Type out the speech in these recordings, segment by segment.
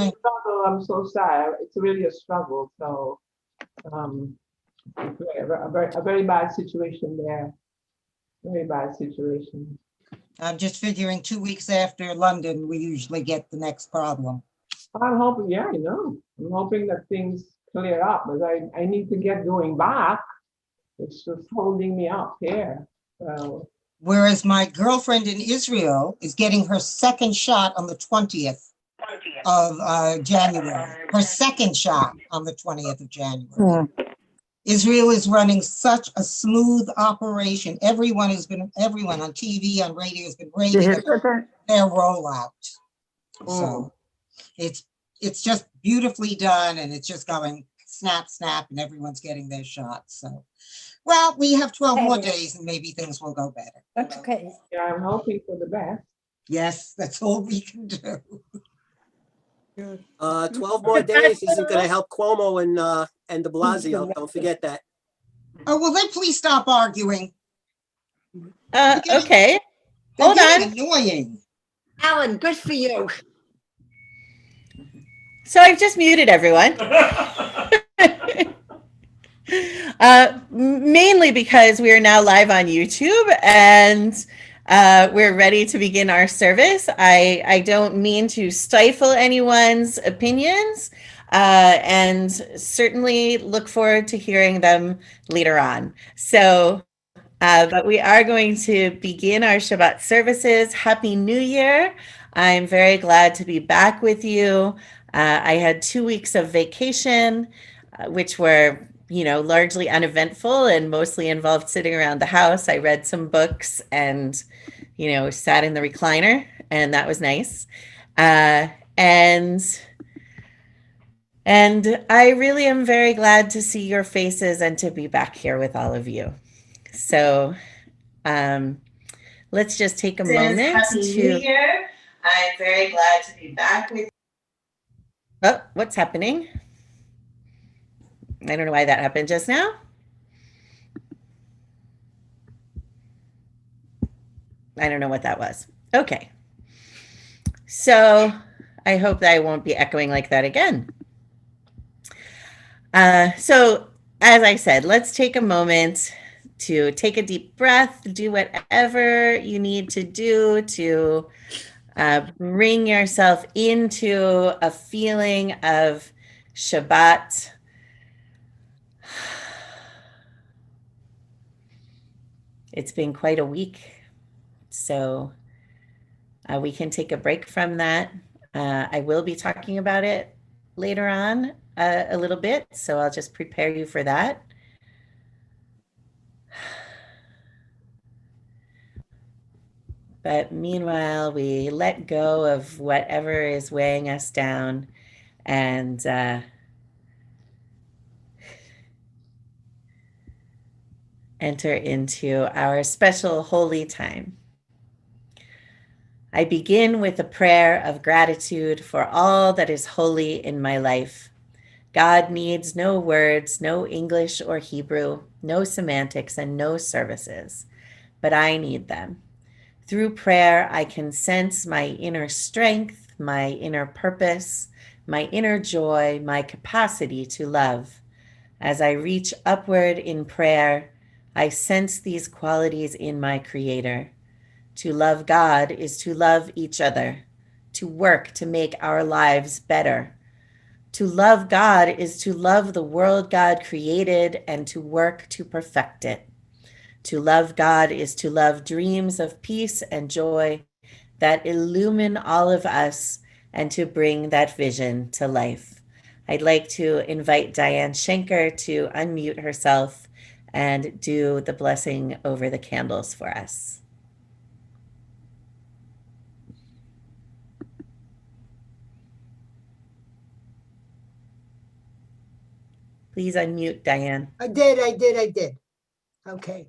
Right. struggle. I'm so sorry. It's really a struggle. So, a very bad situation there. Very bad situation. I'm just figuring 2 weeks after London, we usually get the next problem. I'm hoping, yeah, I'm hoping that things clear up, but I need to get going back. It's just holding me up here. So, Whereas my girlfriend in Israel is getting her second shot on the 20th of January. Her second shot on the 20th of January. Israel is running such a smooth operation. Everyone on TV, on radio has been raving about their rollout. So it's just beautifully done, and it's just going snap, snap, and everyone's getting their shots. So, well, we have 12 more days, and maybe things will go better. That's okay. yeah, I'm hoping for the best. Yes, that's all we can do. 12 more days isn't going to help Cuomo and de Blasio. Don't forget that. Oh, will they please stop arguing? Okay. They're Hold getting on. annoying. Alan, good for you. So I've just muted everyone. Mainly because we are now live on YouTube and we're ready to begin our service. I don't mean to stifle anyone's opinions and certainly look forward to hearing them later on. So, but we are going to begin our Shabbat services. Happy New Year. I'm very glad to be back with you. I had 2 weeks of vacation, which were largely uneventful and mostly involved sitting around the house. I read some books and, sat in the recliner, and that was nice. And I really am very glad to see your faces and to be back here with all of you. So let's just take a moment Happy New Year. I'm very glad to be back with you. Oh, what's happening? I don't know why that happened just now. I don't know what that was. Okay. So I hope that I won't be echoing like that again. So as I said, let's take a moment to take a deep breath, do whatever you need to do to bring yourself into a feeling of Shabbat. It's been quite a week, so we can take a break from that. I will be talking about it later on a little bit, so I'll just prepare you for that. But meanwhile, we let go of whatever is weighing us down and enter into our special holy time. I begin with a prayer of gratitude for all that is holy in my life. God needs no words, no English or Hebrew, no semantics, and no services, but I need them. Through prayer, I can sense my inner strength, my inner purpose, my inner joy, my capacity to love. As I reach upward in prayer, I sense these qualities in my Creator. To love God is to love each other, to work to make our lives better. To love God is to love the world God created and to work to perfect it. To love God is to love dreams of peace and joy that illumine all of us and to bring that vision to life. I'd like to invite Diane Schenker to unmute herself and do the blessing over the candles for us. Please unmute, Diane. I did. Okay.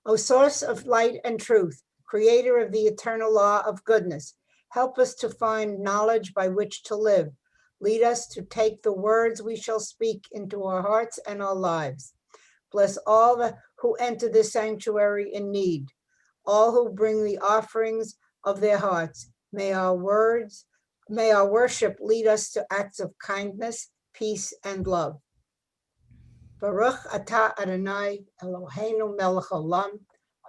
O source of light and truth, creator of the eternal law of goodness, help us to find knowledge by which to live. Lead us to take the words we shall speak into our hearts and our lives. Bless all who enter this sanctuary in need, all who bring the offerings of their hearts. May our words May our worship lead us to acts of kindness, peace, and love. Baruch atah Adonai Eloheinu melech olam,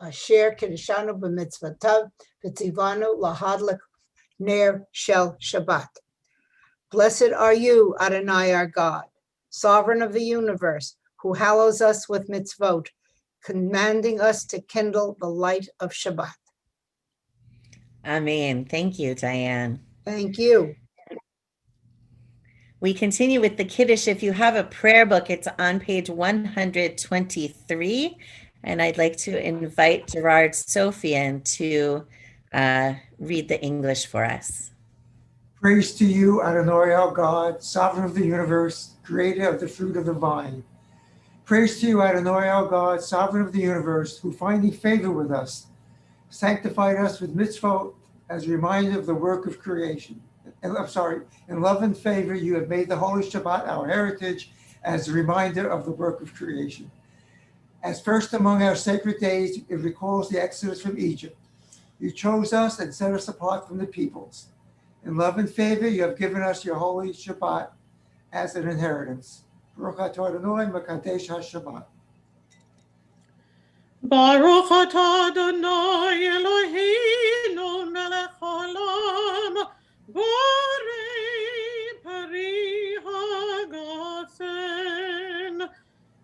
asher kiddushanu b'mitzvotav, v'tzivanu lahadlik ner shel Shabbat. Blessed are you, Adonai our God, sovereign of the universe, who hallows us with mitzvot, commanding us to kindle the light of Shabbat. Amen. Thank you, Diane. Thank you. We continue with the Kiddush. If you have a prayer book, it's on page 123. And I'd like to invite Gerard Sofian to read the English for us. Praise to you, Adonai our God, sovereign of the universe, creator of the fruit of the vine. Praise to you, Adonai our God, sovereign of the universe, who finding favor with us, sanctified us with mitzvot as a reminder of the work of creation. In love and favor, you have made the Holy Shabbat our heritage as a reminder of the work of creation. As first among our sacred days, it recalls the exodus from Egypt. You chose us and set us apart from the peoples. In love and favor, you have given us your Holy Shabbat as an inheritance. Baruch atah Adonai mekadesh ha-Shabbat. Baruch atah Adonai Eloheinu melech haolam, borei pari hagafen.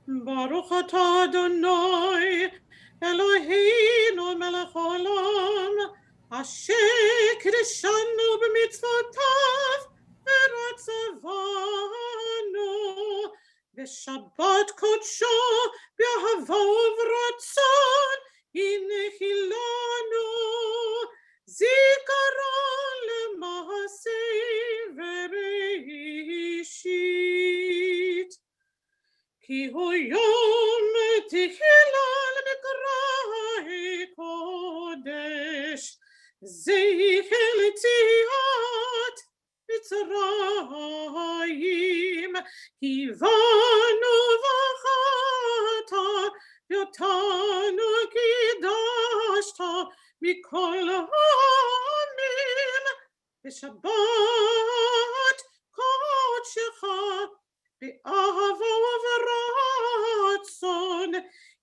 Baruch atah Adonai Eloheinu melech haolam, asher kiddushanu b'mitzvotav v'ratzavanu v'shabbat kodsho b'ahava v'ratzon inechilanu zikaron lema'aseh v'reishit ki hu yom tehilal mikra'i kodesh zeichel tziat Mitzrayim kivanu v'chata yotanu kidashta mikol ha'amim v'shabbat kodshecha b'ahava v'ratzon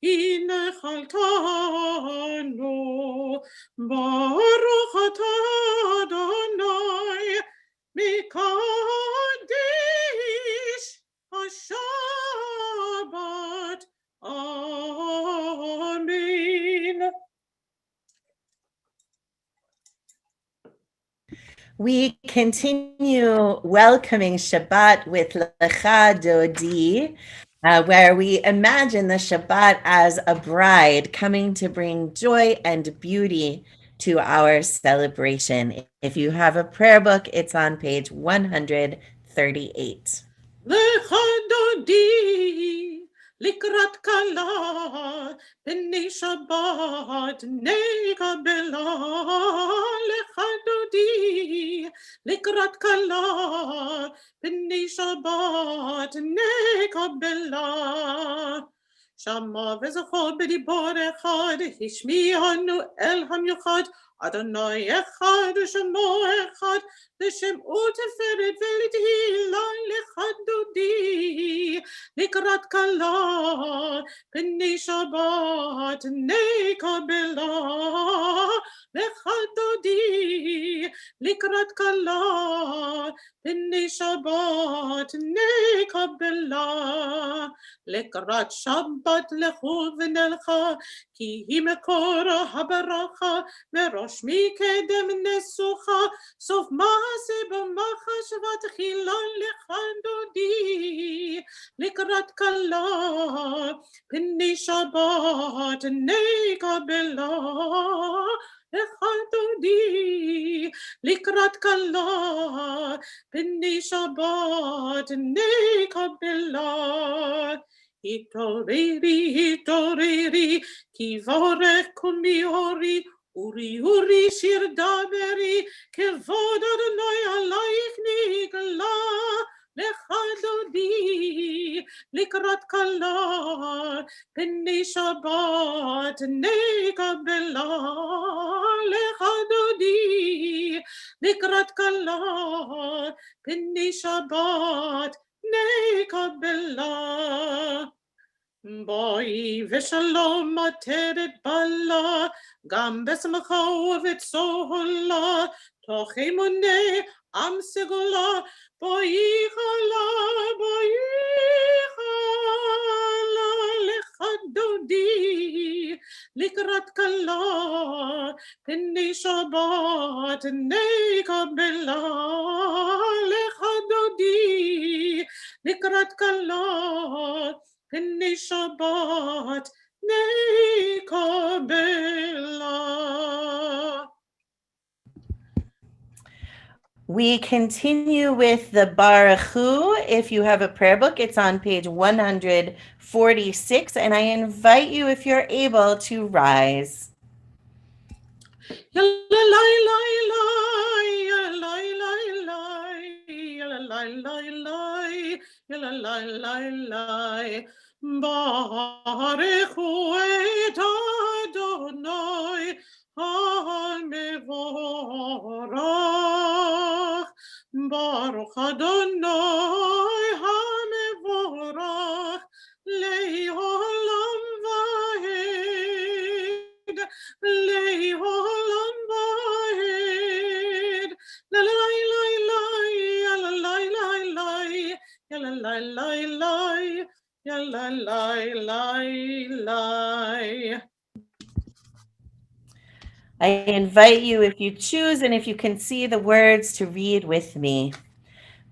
inechaltanu baruch atah Adonai mekadesh ha-Shabbat. Amen. We continue welcoming Shabbat with Lecha Dodi, where we imagine the Shabbat as a bride coming to bring joy and beauty to our celebration. If you have a prayer book, it's on page 138. Lecha Dodi likrat kala b'nei Shabbat nekabela. Lecha Dodi likrat kala b'nei Shabbat nekabela. Shama v'zachor b'dibor echad hishmi'anu el hamiuchad Adonai echad u'shemo echad l'shem u'teferet v'lithilah lecha dodi likrat kala b'nei Shabbat nekabela. Lecha dodi likrat kala b'nei Shabbat nekabela. Lekrat Shabbat lechu v'nelcha ki hi mekor habaracha merosh mikedem nesucha sof maase b'machashavat chilal lecha dodi lekrat kala b'nei Shabbat nekabela. Lecha dodi likrat kala b'nei Shabbat nekabela. Hitoreri, hitoreri, ki vorech kumiori, uri shir daberi, kevod Adonai alayich nigla. Lecha dodi likrat kala b'nei Shabbat nekabela. Lecha dodi לקראת כלה, פני שבת נקבלה. בואי ושלום עטרת בלה, גם בשמחה ובצהלה, תוך אמוני עם סגולה, בואי חלה, לך דודי, לקראת כלה, פני שבת נקבלה, לך דודי, לקראת כלה, פני שבת נקבלה. We continue with the Baruch Hu. If you have a prayer book, it's on page 146, and I invite you, if you're able, to rise. Baruch Hu et Adonai HaMevorach. Baruch Adonai HaMevorach Le'olam va'ed, Le'olam va'ed. La la la la la la la la la la la la la la la la. I invite you, if you choose and if you can see the words, to read with me.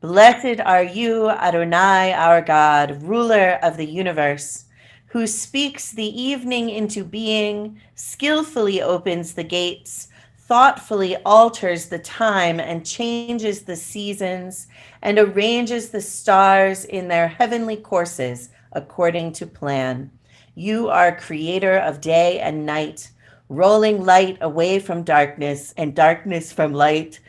Blessed are you, Adonai, our God, ruler of the universe, who speaks the evening into being, skillfully opens the gates, thoughtfully alters the time and changes the seasons, and arranges the stars in their heavenly courses according to plan. You are creator of day and night, rolling light away from darkness and darkness from light,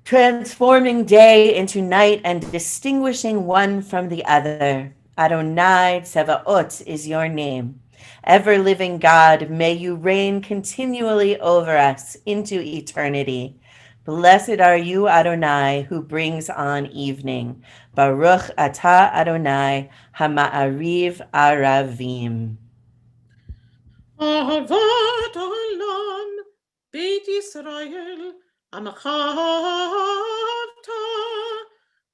transforming day into night and distinguishing one from the other. Adonai Tsevaot is your name. Ever-living God, may you reign continually over us into eternity. Blessed are you, Adonai, who brings on evening. Baruch atah Adonai, hama'ariv aravim. אהבת העולם, בית ישראל, עמך אהבת,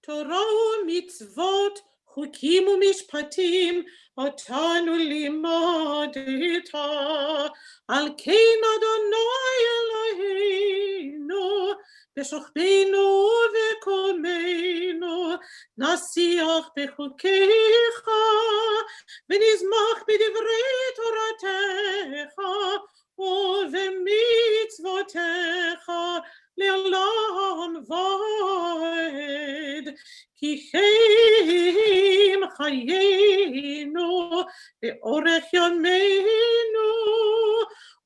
תורה ומצוות, חוקים ומשפטים, אותנו לימדת. על כן אדוני אלוהינו, בשוכבנו ובקומנו, נשיח בחוקיך, ונזמח בדברי תורתך, ובמצוותיך לעולם ועד. כי חיים חיינו לאורך ימינו,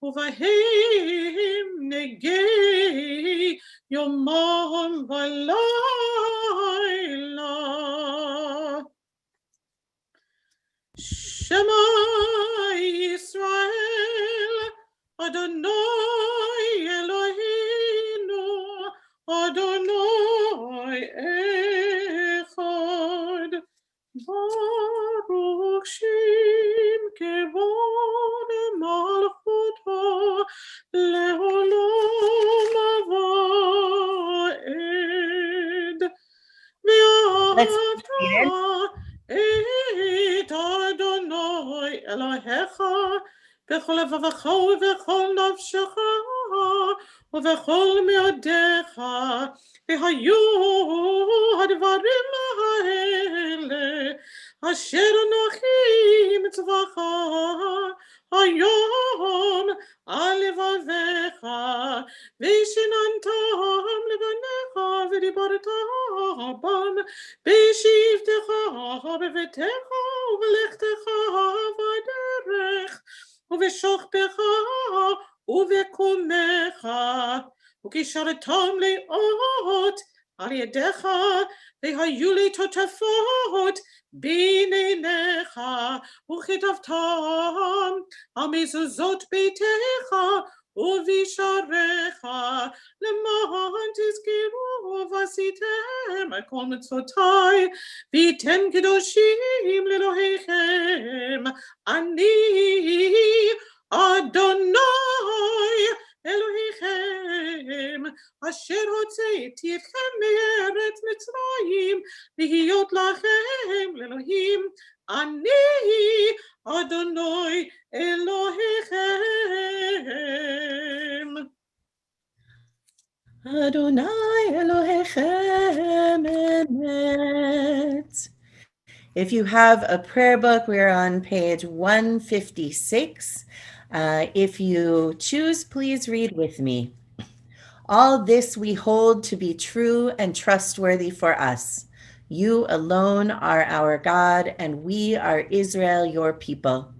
ובהם נגי יומם ולילה. Shema Yisrael, Adonai Eloheinu, Adonai Echad. Baruch Shem Kevod Malchuto Leolam Va'ed. Ve'ata את אדוני אלוהיך בכל לבבך ובכל נפשך ובכל מאודיך, והיו הדברים האלה אשר אנוכי מצווך היום על לבביך, ושיננתם לבניך ודיברת בם בשבתך בביתך ובלכתך בדרך ובשוכבך ובקומך, וקישרתם לאות על ידיך, והיו לי תותפות בין עיניך, וכתבתם על מזוזות ביתך ובשעריך למען תזכרו ועשיתם את כל מצוותיי, וייתן קדושים לאלוהיכם. אני אדוני אלוהיכם, אשר הוצאתי אתכם מארץ מצרים, להיות לכם לאלוהים. אני אדוני אלוהיכם. Adonai Elohechem emet. If you have a prayer book, we're on page 156. If you choose, please read with me. All this we hold to be true and trustworthy for us. You alone are our God, and we are Israel, your people.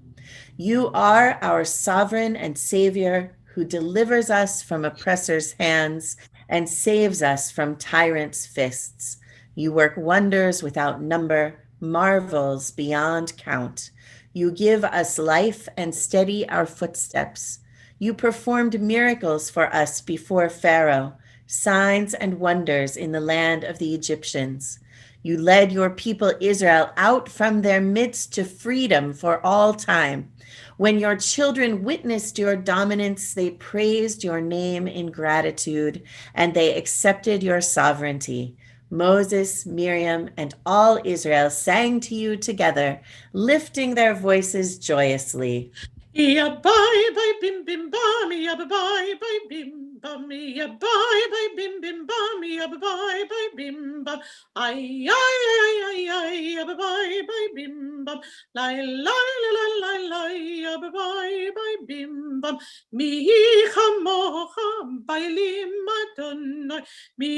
You are our sovereign and Savior, who delivers us from oppressors' hands and saves us from tyrants' fists. You work wonders without number, marvels beyond count. You give us life and steady our footsteps. You performed miracles for us before Pharaoh, signs and wonders in the land of the Egyptians. You led your people Israel out from their midst to freedom for all time. When your children witnessed your dominance, they praised your name in gratitude, and they accepted your sovereignty. Moses, Miriam, and all Israel sang to you together, lifting their voices joyously. Ya bye bye bim bim bam, ya bye bye bim bam, ya bye bye bim bim bam, ya bye bye bim bam, ay ay ay ay ay, ya bye bye bim bam, la la la la la, ya bye bim bam, mi chamocha bailim Adonai, mi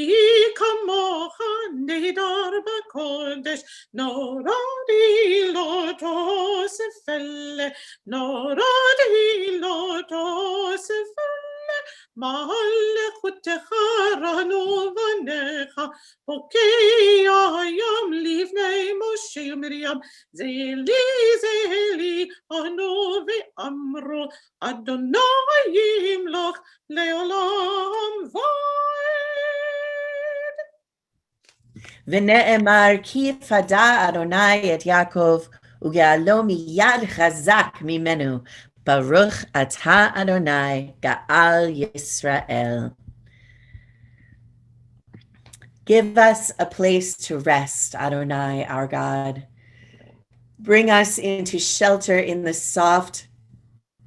chamocha nehidar b'kodesh, noradi lo tosefele, noradi lo tosefele, ma'alechutecha ranu vanecha, pokei ayam livnei Moshe u'Miriam, zeli anu ve'amru, Adonai yimloch le'olam va'ed. V'ne'emar ki fada Adonai et Yaakov, u'ge'alo miyad chazak mimenu, Baruch atah Adonai ga'al Yisrael. Give us a place to rest, Adonai, our God. Bring us into shelter in the soft,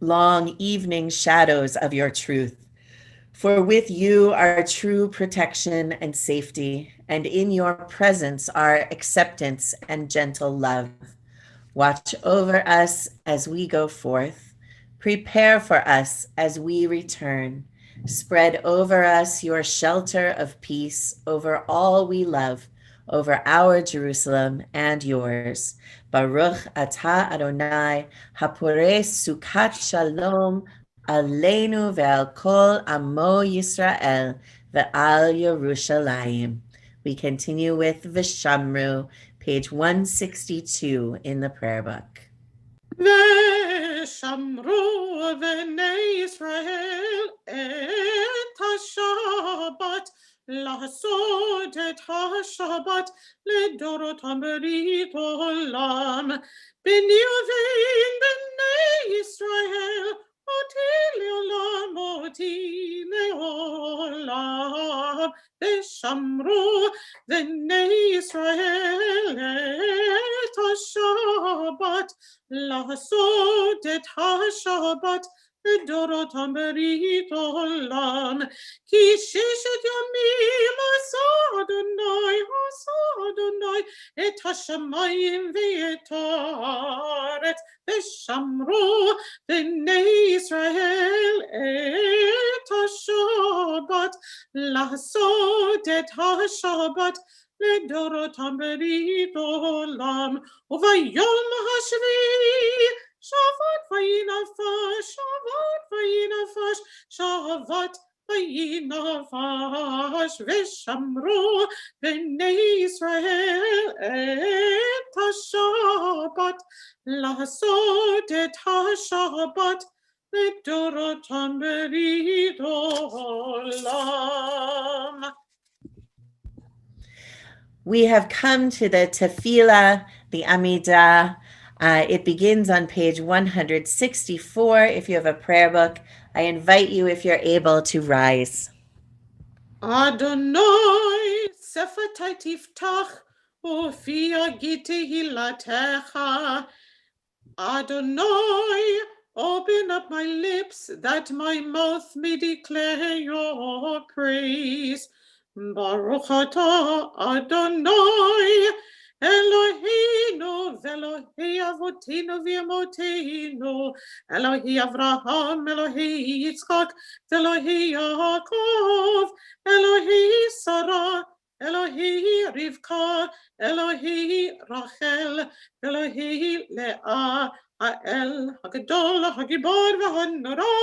long evening shadows of your truth. For with you are true protection and safety, and in your presence are acceptance and gentle love. Watch over us as we go forth. Prepare for us as we return. Spread over us your shelter of peace over all we love, over our Jerusalem and yours. Baruch atah Adonai, haporeh sukat shalom aleinu ve'al kol amo Yisrael ve'al Yerushalayim. We continue with V'shamru, page 162 in the prayer book. ושמרו בני ישראל את השבת, לעשות את השבת לדורותם ברית עולם. בני ובין בני ישראל, אותי לעולם, אותי לעולם. ושמרו בני ישראל את השבת, לעשות את השבת לדורותם ברית עולם. כי ששת ימים עשה אדוני את השמיים ואת הארץ, ושמרו בני ישראל את השבת, לעשות את השבת לדורותם ברית עולם. וביום השביעי שבת וינפש, שבת וינפש, שבת וינפש. ושמרו בני ישראל את השבת, לעשות את השבת לדורותם ברית עולם. We have come to the tefillah, the Amidah. It begins on page 164. If you have a prayer book, I invite you, if you're able, to rise. Adonai, שפתי תפתח, ופי יגיד תהילתך. Adonai, open up my lips that my mouth may declare your praise. Baruch atah Adonai, Eloheinu ve'Elohei avoteinu v'emoteinu, Elohei Avraham, Elohei Yitzchak, ve'Elohei Yaakov, Elohei Sarah, Elohei Rivka, Elohei Rachel, Elohei Leah, Ha'el Hagdol Hagibor v'Hanora,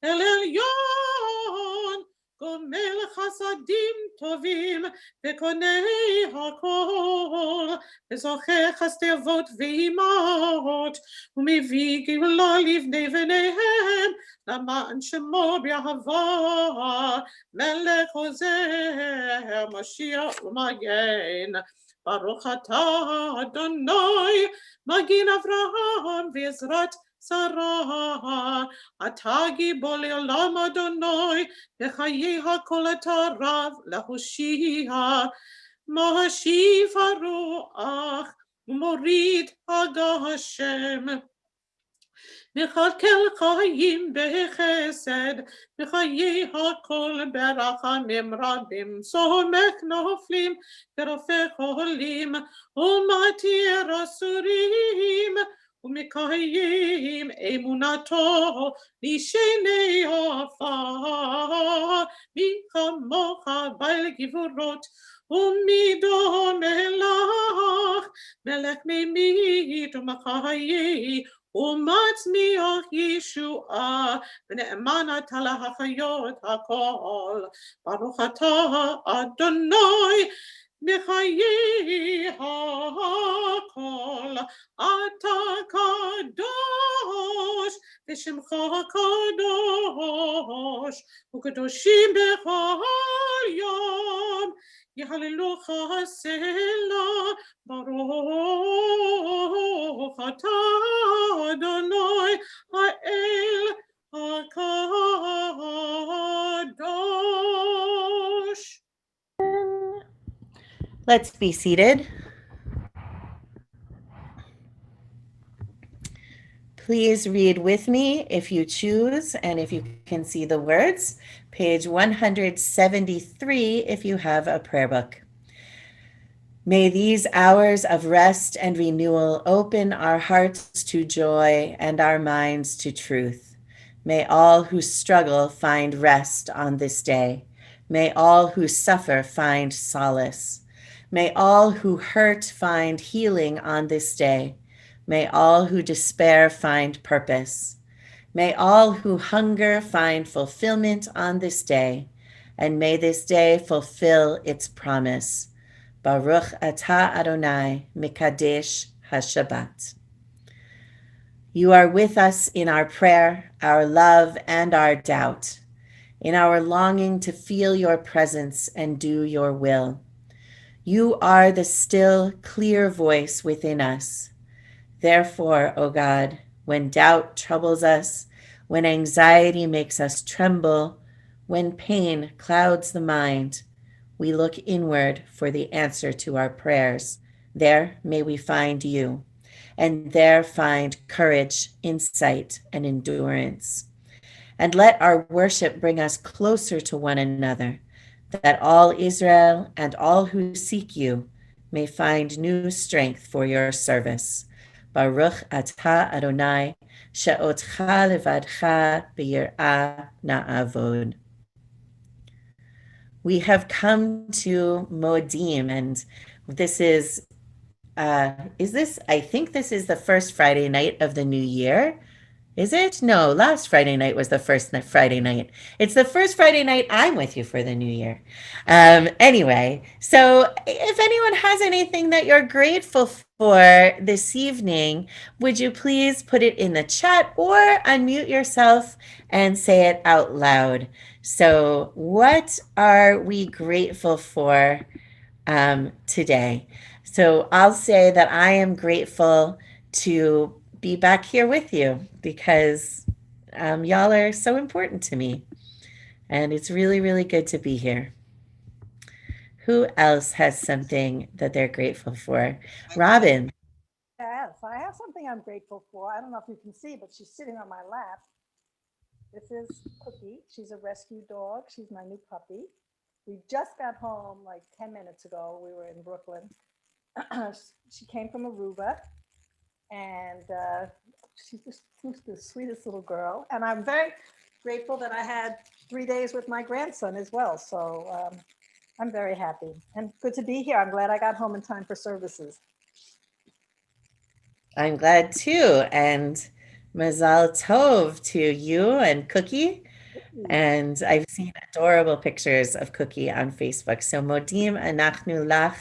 El Elyon, Gomel Chasadim Tovim, Vekonei Hakol, Vezocher Chasdei Avot Ve'imot, Umevi Geulah Livnei V'neihem, Laman Shemo B'Yahava, Melech Ozer, Mashiach U'Magen. Baruch atah Adonai, Magin Avraham v'Ezrat Sarah, atah gibor le'olam Adonai, b'chayei hakol atah rav lahoshia, mahashiv haruach, u'morid haga Hashem. מכלכל חיים בחסד, בחיי הכל ברחמים רבים, סומך נופלים ורופא חולים, ומתיר אסורים, ומקיים אמונתו לשני עפר, מי כמוך בעל גבורות, ומידו מלך, מלך ממית ומחיי, ומצמיח ישועה, ונאמן אתה להחיות הכל. ברוך אתה אדוני, מחיי הכל. אתה קדוש, ושמך קדוש, וקדושים בכל יום. יהללוך סלה, ברוך אתה אדוני האל הקדוש. Let's be seated. Please read with me if you choose, and if you can see the words, page 173 if you have a prayer book. May these hours of rest and renewal open our hearts to joy and our minds to truth. May all who struggle find rest on this day. May all who suffer find solace. May all who hurt find healing on this day. May all who despair find purpose. May all who hunger find fulfillment on this day. And may this day fulfill its promise. Baruch atah Adonai, Mekadesh HaShabbat. You are with us in our prayer, our love, and our doubt, in our longing to feel your presence and do your will. You are the still, clear voice within us. Therefore, O God, when doubt troubles us, when anxiety makes us tremble, when pain clouds the mind, we look inward for the answer to our prayers. There may we find you, and there find courage, insight, and endurance. And let our worship bring us closer to one another, that all Israel and all who seek you may find new strength for your service. Baruch atah Adonai, she'otcha levadcha b'yir'ah na'avod. We have come to Moedim, and this is this, I think this is the first Friday night of the new year. Is it? No, last Friday night was the first Friday night. It's the first Friday night I'm with you for the new year. Anyway, so if anyone has anything that you're grateful for this evening, would you please put it in the chat or unmute yourself and say it out loud? So, what are we grateful for today? So, I'll say that I am grateful to be back here with you because y'all are so important to me. And it's really, really good to be here. Who else has something that they're grateful for? Robin. Yes, I have something I'm grateful for. I don't know if you can see, but she's sitting on my lap. This is Cookie. She's a rescue dog. She's my new puppy. We just got home like 10 minutes ago. We were in Brooklyn. She came from Aruba, and she's just the sweetest little girl. And I'm very grateful that I had 3 days with my grandson as well. So I'm very happy and good to be here. I'm glad I got home in time for services. I'm glad too. And Mazal Tov to you and Cookie. And I've seen adorable pictures of Cookie on Facebook. So Modim Anachnu Lach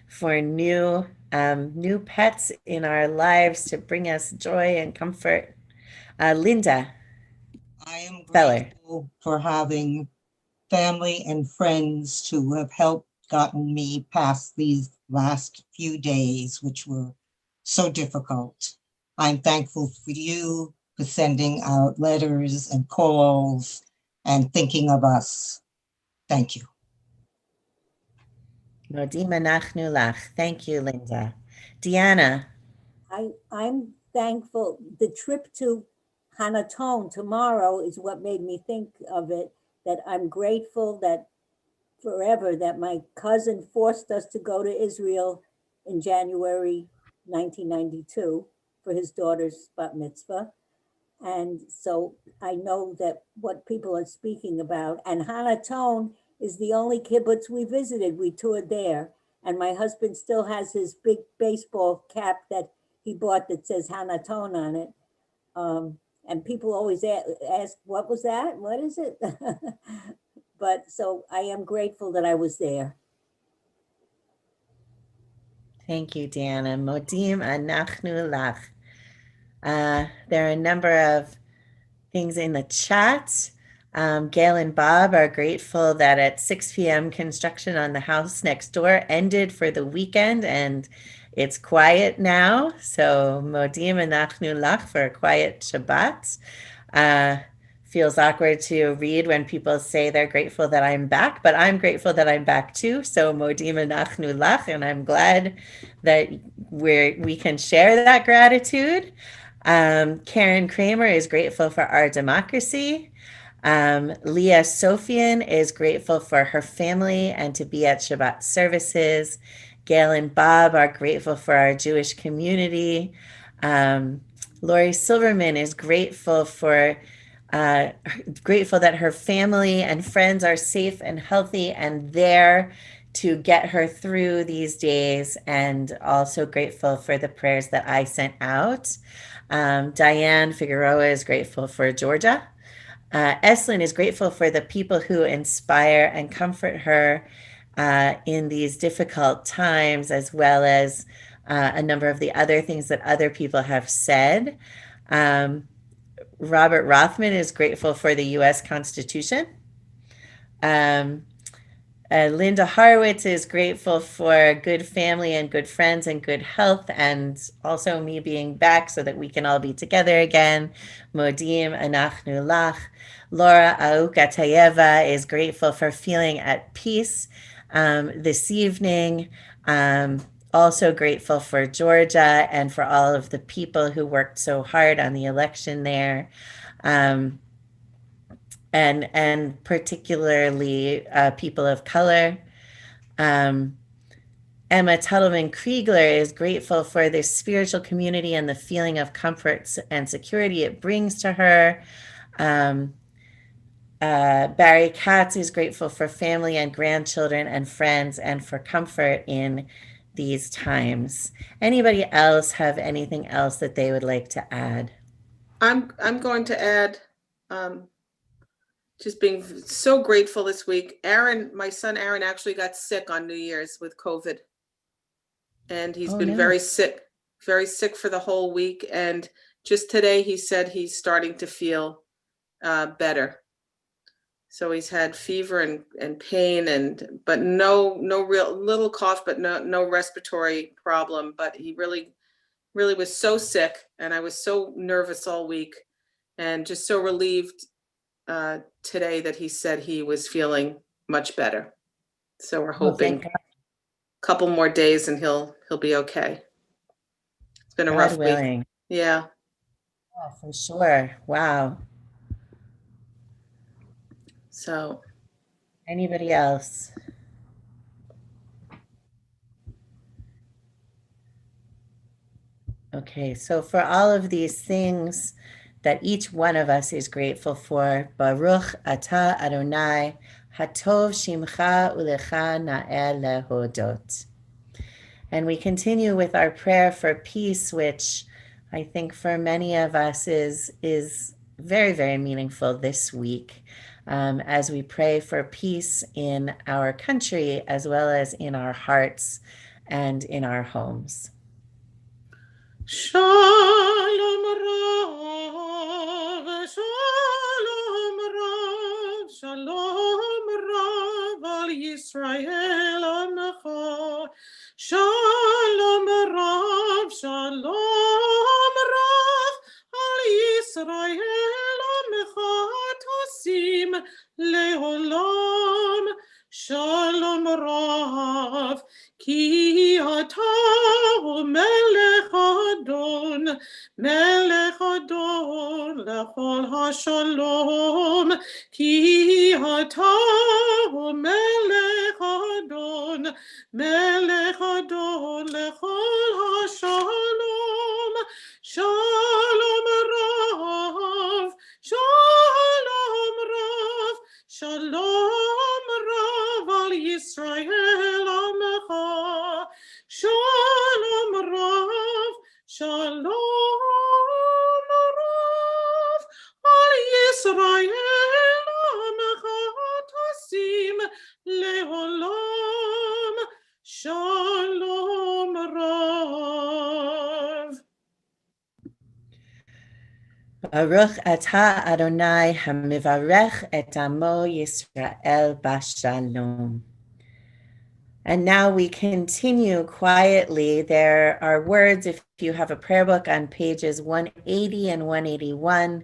for new pets in our lives to bring us joy and comfort. Linda. I am Feller. grateful for having family and friends who have helped gotten me past these last few days, which were so difficult. I'm thankful for you for sending out letters and calls and thinking of us. Thank you. Modim Anachnu Lach. Thank you, Linda. Deanna. I'm thankful. The trip to Hanaton tomorrow is what made me think of it, that I'm grateful that forever that my cousin forced us to go to Israel in January 1992 for his daughter's bat mitzvah. And so I know that what people are speaking about, and Hanaton is the only kibbutz we visited. We toured there. And my husband still has his big baseball cap that he bought that says Hanaton on it. And people always ask, what was that? What is it? But so I am grateful that I was there. Thank you, Deanna. Modim Anachnu Lach. There are a number of things in the chat. Gail and Bob are grateful that at 6 p.m. construction on the house next door ended for the weekend and it's quiet now. So Modim Anachnu Lach for a quiet Shabbat. Feels awkward to read when people say they're grateful that I'm back, but I'm grateful that I'm back too. So Modim Anachnu Lach, and I'm glad that we can share that gratitude. Karen Kramer is grateful for our democracy. Leah Sofian is grateful for her family and to be at Shabbat services. Gail and Bob are grateful for our Jewish community. Lori Silverman is grateful that her family and friends are safe and healthy and there to get her through these days, and also grateful for the prayers that I sent out. Diane Figueroa is grateful for Georgia. Eslyn is grateful for the people who inspire and comfort her in these difficult times, as well as a number of the other things that other people have said. Robert Rothman is grateful for the U.S. Constitution. Linda Horowitz is grateful for good family and good friends and good health, and also me being back so that we can all be together again. Modim Anachnu Lach. Laura Aukatayeva is grateful for feeling at peace this evening. Also grateful for Georgia and for all of the people who worked so hard on the election there. And particularly people of color. Emma Tuttleman Kriegler is grateful for this spiritual community and the feeling of comfort and security it brings to her. Barry Katz is grateful for family and grandchildren and friends and for comfort in these times. Anybody else have anything else that they would like to add? I'm going to add, just being so grateful this week. Aaron, my son Aaron, actually got sick on New Year's with COVID, and he's Oh, been no. very sick for the whole week. And just today, he said he's starting to feel better. So he's had fever and pain, but no real, little cough, but no respiratory problem. But he really was so sick, and I was so nervous all week, and just so relieved today that he said he was feeling much better. So we're Oh, thank hoping a couple more days and he'll be okay. It's been a God rough week. willing. Yeah. Yeah, for sure. Wow. So Anybody else? Okay, so for all of these things that each one of us is grateful for, Baruch Atah Adonai, Hatov Shimcha Ulecha Na'el Lehodot. And we continue with our prayer for peace, which I think for many of us is very, very meaningful this week, as we pray for peace in our country as well as in our hearts and in our homes. Shalom Rav, Shalom Rav, Shalom Rav al Yisrael Amecha. Shalom Rav, Shalom Rav al Yisrael Amecha Tosim Leolam. Shalom Rav, Ki ata melech adon lechol hashalom. Ki ata melech adon lechol hashalom. Shalom Rav, Shalom Rav, Shalom Rav al Yisrael Amecha. Shalom Rav, Shalom Rav al Yisrael Amecha Tosim Leolam. Shalom Rav. Baruch Atah Adonai Hamivarech et Amo Yisrael Bashalom. And now we continue quietly. There are words, if you have a prayer book, on pages 180 and 181.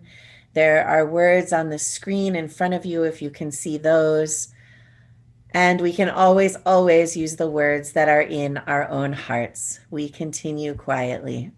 There are words on the screen in front of you if you can see those. And we can always, always use the words that are in our own hearts. We continue quietly.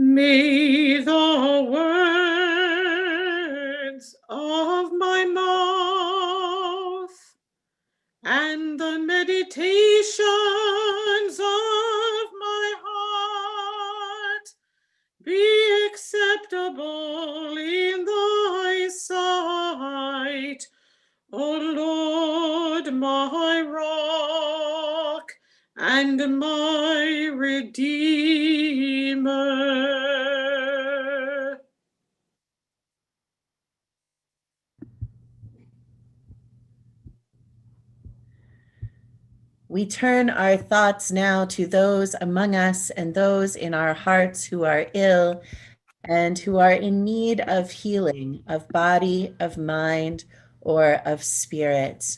May the words of my mouth and the meditations of my heart be acceptable in thy sight, O Lord, my rock and my Redeemer. We turn our thoughts now to those among us and those in our hearts who are ill and who are in need of healing, of body, of mind, or of spirit.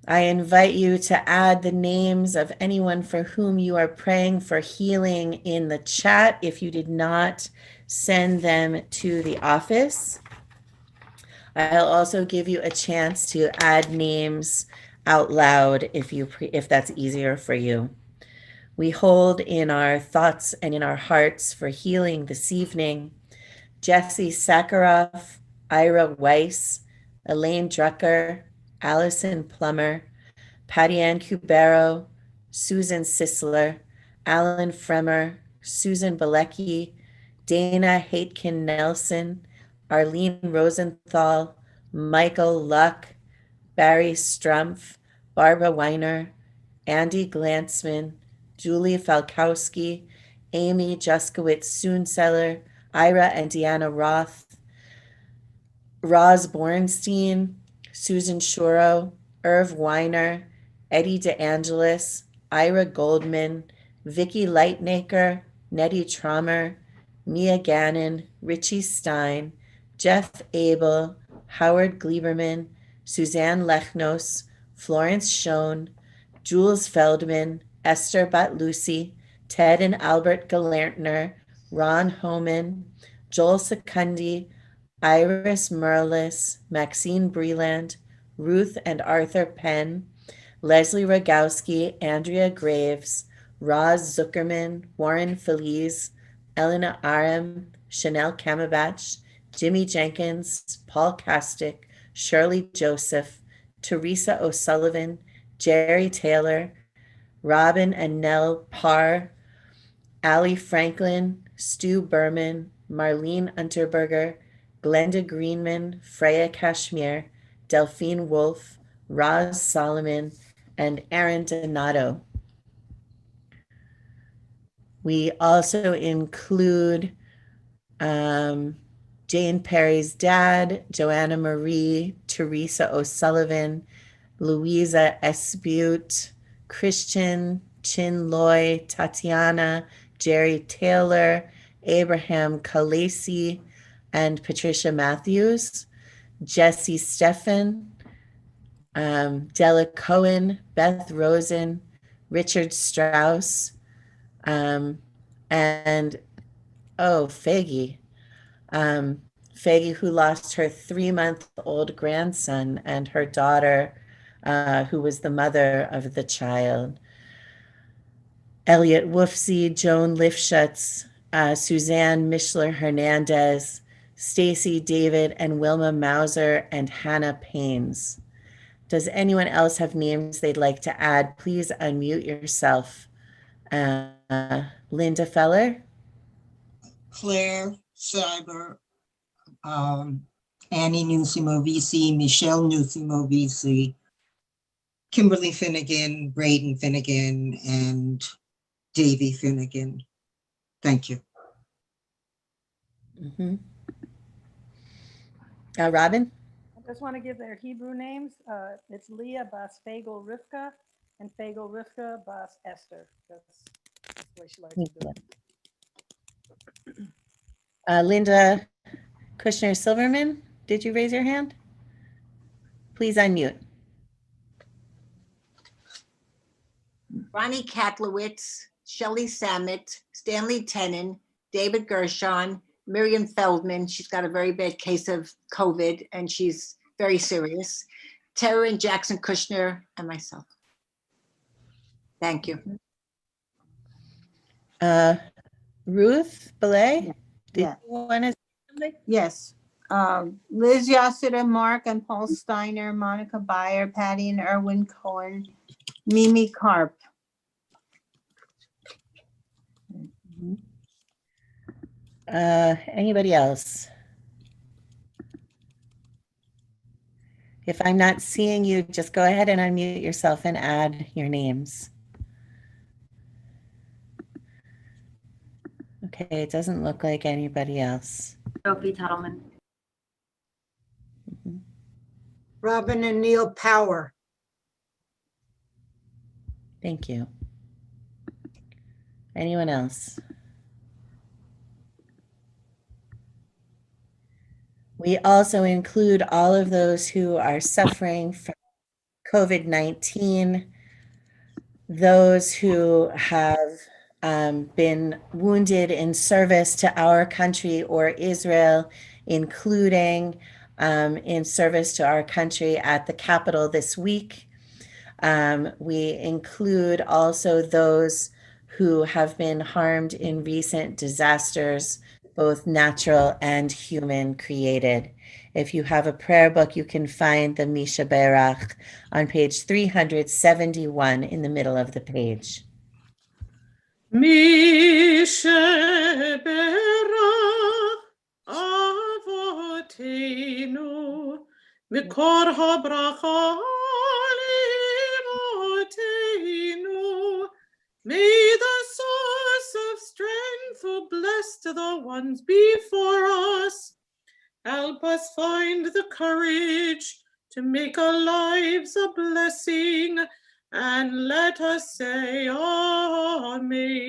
I invite you to add the names of anyone for whom you are praying for healing in the chat if you did not send them to the office. I'll also give you a chance to add names out loud if that's easier for you. We hold in our thoughts and in our hearts for healing this evening Jesse Sakharov, Ira Weiss, Elaine Drucker, Allison Plummer, Patty Ann Cubero, Susan Sisler, Alan Fremer, Susan Bilecki, Dana Haitkin Nelson, Arlene Rosenthal, Michael Luck, Barry Strumpf, Barbara Weiner, Andy Glantzman, Julie Falkowski, Amy Juskowitz Soonseller, Ira and Deanna Roth, Roz Bornstein, Susan Shuro, Irv Weiner, Eddie DeAngelis, Ira Goldman, Vicki Lightnaker, Nettie Trommer, Mia Gannon, Richie Stein, Jeff Abel, Howard Gleiberman, Suzanne Lechnos, Florence Schoen, Jules Feldman, Esther Batlusi, Ted and Albert Galertner, Ron Homan, Joel Secundi, Iris Merlis, Maxine Breland, Ruth and Arthur Penn, Leslie Rogowski, Andrea Graves, Roz Zuckerman, Warren Feliz, Elena Aram, Chanel Kamabach, Jimmy Jenkins, Paul Kastick, Shirley Joseph, Teresa O'Sullivan, Jerry Taylor, Robin and Nell Parr, Allie Franklin, Stu Berman, Marlene Unterberger, Glenda Greenman, Freya Kashmir, Delphine Wolf, Roz Solomon, and Aaron Donato. We also include Jane Perry's dad, Joanna Marie, Teresa O'Sullivan, Louisa Esbute, Christian, Chin Loy, Tatiana, Jerry Taylor, Abraham Kalesi, and Patricia Matthews, Jesse Steffen, Della Cohen, Beth Rosen, Richard Strauss, and Faggy. Faggy, who lost her 3-month-old grandson and her daughter, who was the mother of the child. Elliot Woofsey, Joan Lifshutz, Suzanne Mishler Hernandez, Stacy David, and Wilma Mauser, and Hannah Paines. Does anyone else have names they'd like to add? Please unmute yourself. Linda Feller? Claire Cyber, Annie Nusimovisi, Michelle Nusimovisi, Kimberly Finnegan, Braden Finnegan, and Davy Finnegan. Thank you. Mm-hmm. Robin? I just want to give their Hebrew names. It's Leah Bas Fagel Rivka and Fagel Rivka Bas Esther. That's the way she likes to do it. Linda Kushner Silverman, did you raise your hand? Please unmute. Ronnie Katlowitz, Shelley Samet, Stanley Tenen, David Gershon, Miriam Feldman. She's got a very bad case of COVID and she's very serious. Tara and Jackson Kushner, and myself. Thank you. Ruth Belay, did Yeah. you want to say something? Yes. Liz Yasuda, Mark and Paul Steiner, Monica Beyer, Patty and Erwin Cohen, Mimi Karp. Anybody else? If I'm not seeing you, just go ahead and unmute yourself and add your names. Okay, it doesn't look like anybody else. Sophie Tallman. Mhm. Robin and Neil Power. Thank you. Anyone else? We also include all of those who are suffering from COVID-19, those who have been wounded in service to our country or Israel, including in service to our country at the Capitol this week. We include also those who have been harmed in recent disasters, both natural and human created. If you have a prayer book, you can find the Misha Berach on page 371 in the middle of the page. Misha Berach Avotenu Mikor HaBracha Limotenu. May the source of strength who blessed the ones before us help us find the courage to make our lives a blessing, and let us say Amen.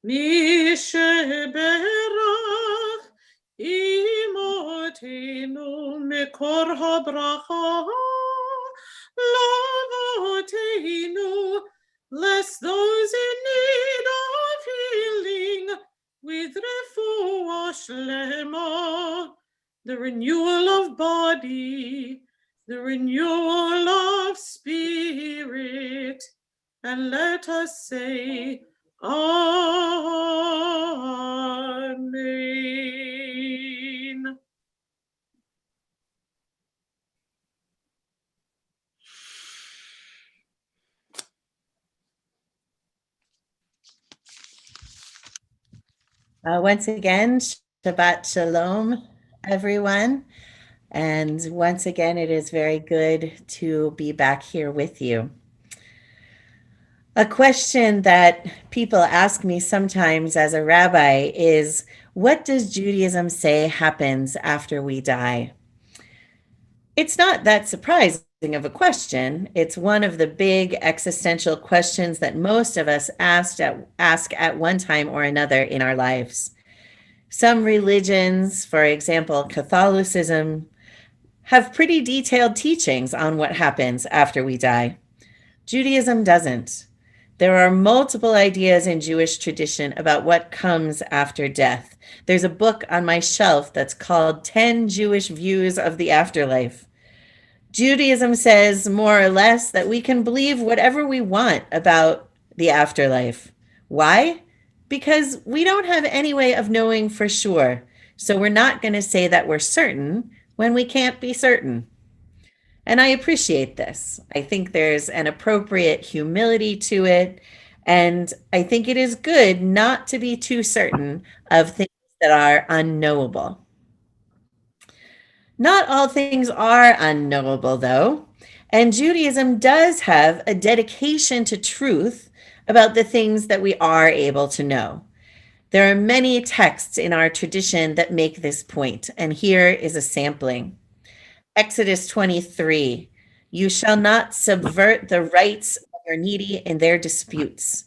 Mishe Berach Imotenu Mikor HaBracha Lavotenu. Bless those in need of healing with refuah shlema, the renewal of body, the renewal of spirit, and let us say Amen. Once again, Shabbat Shalom, everyone. And once again, it is very good to be back here with you. A question that people ask me sometimes as a rabbi is, what does Judaism say happens after we die? It's not that surprising of a question. It's one of the big existential questions that most of us ask at one time or another in our lives. Some religions, for example, Catholicism, have pretty detailed teachings on what happens after we die. Judaism doesn't. There are multiple ideas in Jewish tradition about what comes after death. There's a book on my shelf that's called 10 Jewish Views of the Afterlife. Judaism says more or less that we can believe whatever we want about the afterlife. Why? Because we don't have any way of knowing for sure. So we're not going to say that we're certain when we can't be certain. And I appreciate this. I think there's an appropriate humility to it. And I think it is good not to be too certain of things that are unknowable. Not all things are unknowable, though. And Judaism does have a dedication to truth about the things that we are able to know. There are many texts in our tradition that make this point, and here is a sampling. Exodus 23, you shall not subvert the rights of your needy in their disputes.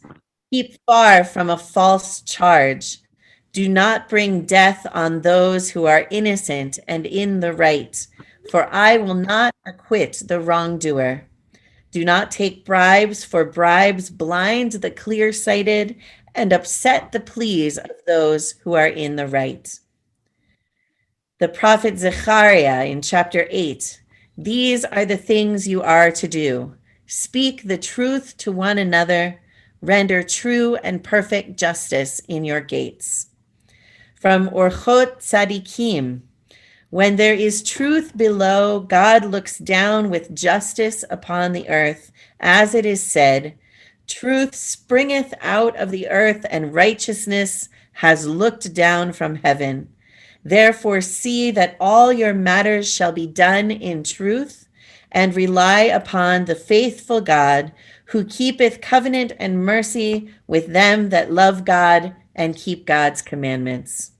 Keep far from a false charge. Do not bring death on those who are innocent and in the right, for I will not acquit the wrongdoer. Do not take bribes, for bribes blind the clear-sighted and upset the pleas of those who are in the right. The prophet Zechariah in chapter 8, these are the things you are to do. Speak the truth to one another, render true and perfect justice in your gates. From Orchot Tzadikim, when there is truth below, God looks down with justice upon the earth, as it is said, truth springeth out of the earth, and righteousness has looked down from heaven. Therefore see that all your matters shall be done in truth, and rely upon the faithful God, who keepeth covenant and mercy with them that love God and keep God's commandments.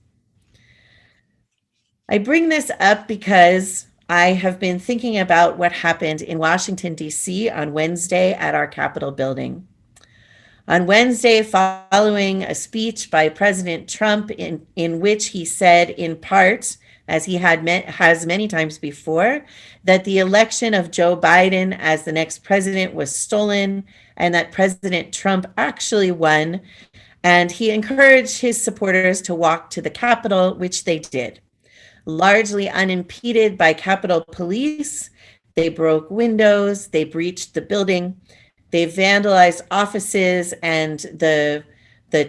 I bring this up because I have been thinking about what happened in Washington, D.C. on Wednesday at our Capitol building. On Wednesday, following a speech by President Trump in which he said, in part, as he has many times before, that the election of Joe Biden as the next president was stolen and that President Trump actually won. And he encouraged his supporters to walk to the Capitol, which they did, largely unimpeded by Capitol Police. They broke windows, they breached the building, they vandalized offices and the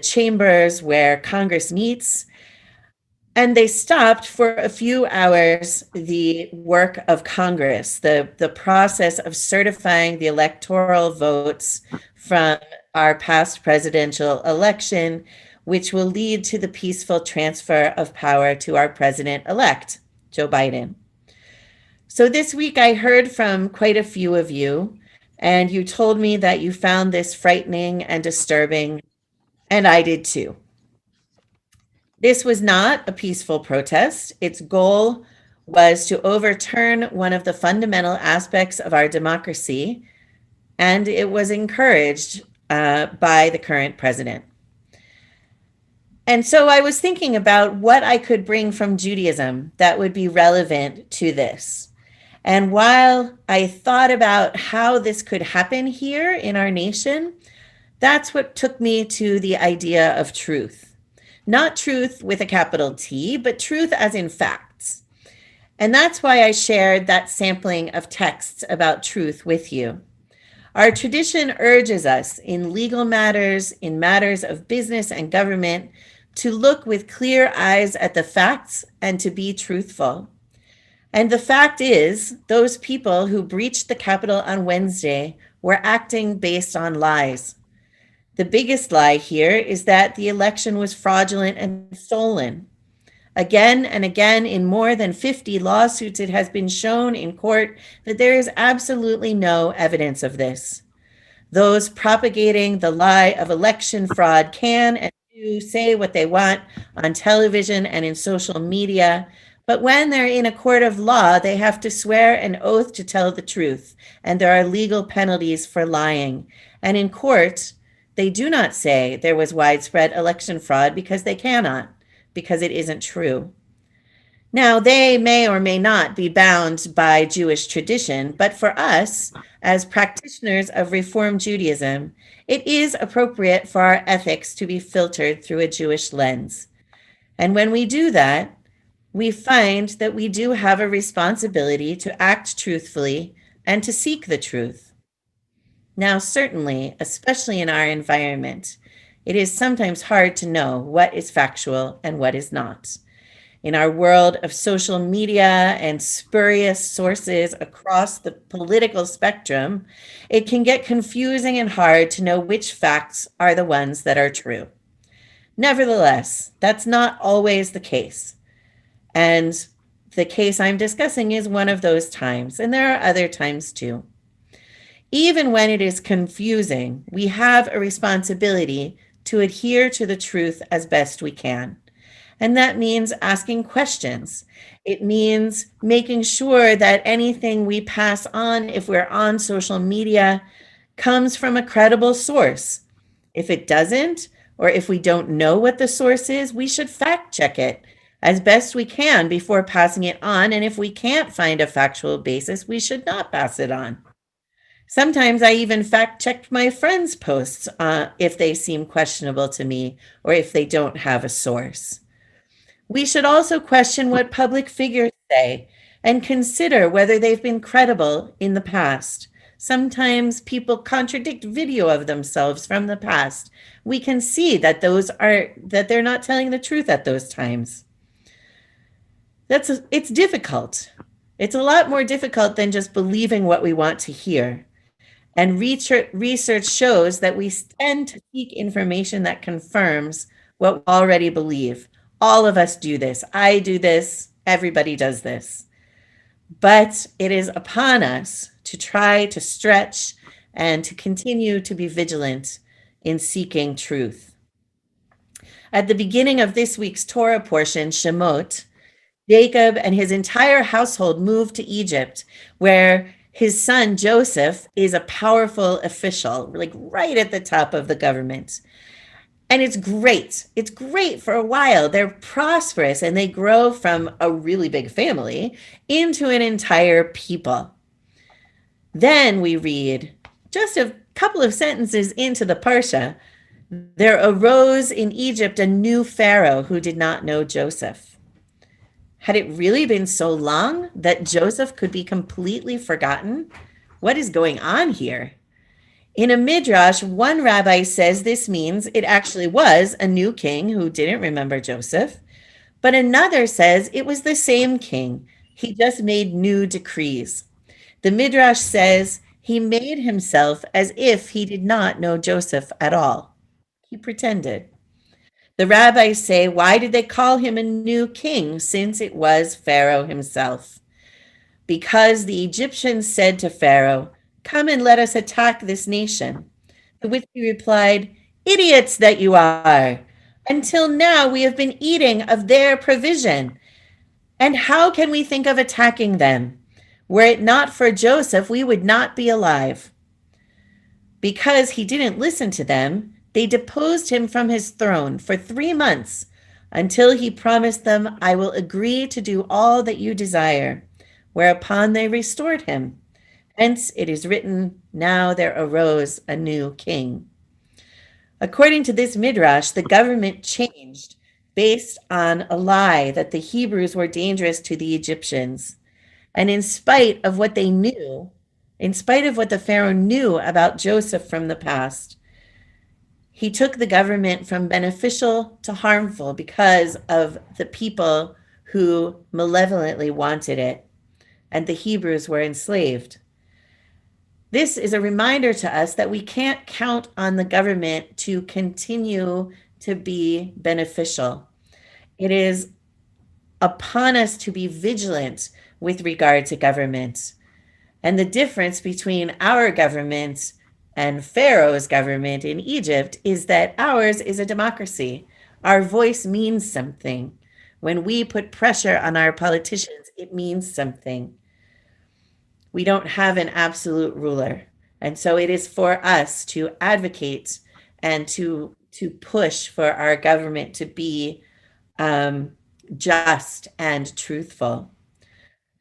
chambers where Congress meets. And they stopped for a few hours the work of Congress, the process of certifying the electoral votes from our past presidential election, which will lead to the peaceful transfer of power to our president-elect, Joe Biden. So this week I heard from quite a few of you, and you told me that you found this frightening and disturbing, and I did too. This was not a peaceful protest. Its goal was to overturn one of the fundamental aspects of our democracy, and it was encouraged by the current president. And so I was thinking about what I could bring from Judaism that would be relevant to this. And while I thought about how this could happen here in our nation, that's what took me to the idea of truth. Not truth with a capital T, but truth as in facts. And that's why I shared that sampling of texts about truth with you. Our tradition urges us in legal matters, in matters of business and government, to look with clear eyes at the facts and to be truthful. And the fact is, those people who breached the Capitol on Wednesday were acting based on lies. The biggest lie here is that the election was fraudulent and stolen. Again and again, in more than 50 lawsuits, it has been shown in court that there is absolutely no evidence of this. Those propagating the lie of election fraud can and do say what they want on television and in social media, but when they're in a court of law, they have to swear an oath to tell the truth, and there are legal penalties for lying. And in court, they do not say there was widespread election fraud because they cannot, because it isn't true. Now, they may or may not be bound by Jewish tradition, but for us, as practitioners of Reform Judaism, it is appropriate for our ethics to be filtered through a Jewish lens. And when we do that, we find that we do have a responsibility to act truthfully and to seek the truth. Now, certainly, especially in our environment, it is sometimes hard to know what is factual and what is not. In our world of social media and spurious sources across the political spectrum, it can get confusing and hard to know which facts are the ones that are true. Nevertheless, that's not always the case. And the case I'm discussing is one of those times, and there are other times too. Even when it is confusing, we have a responsibility to adhere to the truth as best we can. And that means asking questions. It means making sure that anything we pass on, if we're on social media, comes from a credible source. If it doesn't, or if we don't know what the source is, we should fact check it as best we can before passing it on. And if we can't find a factual basis, we should not pass it on. Sometimes I even fact checked my friends' posts if they seem questionable to me or if they don't have a source. We should also question what public figures say and consider whether they've been credible in the past. Sometimes people contradict video of themselves from the past. We can see that they're not telling the truth at those times. It's difficult. It's a lot more difficult than just believing what we want to hear. And research shows that we tend to seek information that confirms what we already believe. All of us do this. I do this. Everybody does this. But it is upon us to try to stretch and to continue to be vigilant in seeking truth. At the beginning of this week's Torah portion, Shemot, Jacob and his entire household moved to Egypt, where his son Joseph is a powerful official, like right at the top of the government. And it's great. It's great for a while. They're prosperous and they grow from a really big family into an entire people. Then we read just a couple of sentences into the Parsha, there arose in Egypt a new Pharaoh who did not know Joseph. Had it really been so long that Joseph could be completely forgotten? What is going on here? In a midrash, one rabbi says this means it actually was a new king who didn't remember Joseph, but another says it was the same king. He just made new decrees. The midrash says he made himself as if he did not know Joseph at all. He pretended. The rabbis say, why did they call him a new king since it was Pharaoh himself? Because the Egyptians said to Pharaoh, come and let us attack this nation. To which he replied, idiots that you are. Until now we have been eating of their provision. And how can we think of attacking them? Were it not for Joseph, we would not be alive. Because he didn't listen to them, they deposed him from his throne for 3 months until he promised them, I will agree to do all that you desire. Whereupon they restored him. Hence it is written, now there arose a new king. According to this midrash, the government changed based on a lie that the Hebrews were dangerous to the Egyptians. And in spite of what they knew, in spite of what the Pharaoh knew about Joseph from the past, he took the government from beneficial to harmful because of the people who malevolently wanted it, and the Hebrews were enslaved. This is a reminder to us that we can't count on the government to continue to be beneficial. It is upon us to be vigilant with regard to government. And the difference between our government and Pharaoh's government in Egypt is that ours is a democracy. Our voice means something. When we put pressure on our politicians, it means something. We don't have an absolute ruler. And so it is for us to advocate and to push for our government to be just and truthful.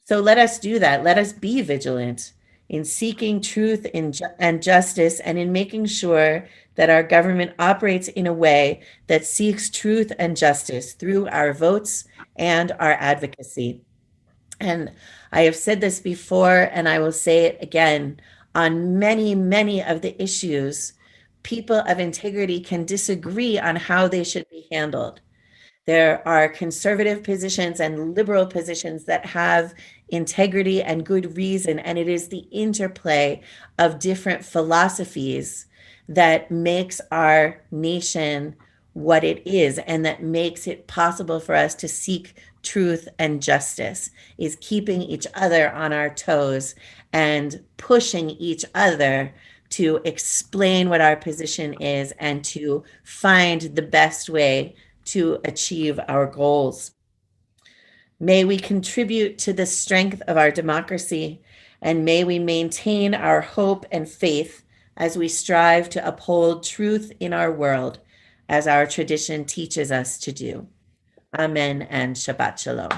So let us do that. Let us be vigilant in seeking truth and justice, and in making sure that our government operates in a way that seeks truth and justice through our votes and our advocacy. And I have said this before, and I will say it again, on many, many of the issues, people of integrity can disagree on how they should be handled. There are conservative positions and liberal positions that have integrity and good reason, and it is the interplay of different philosophies that makes our nation what it is, and that makes it possible for us to seek truth and justice, is keeping each other on our toes and pushing each other to explain what our position is and to find the best way to achieve our goals. May we contribute to the strength of our democracy, and may we maintain our hope and faith as we strive to uphold truth in our world, as our tradition teaches us to do. Amen and Shabbat Shalom.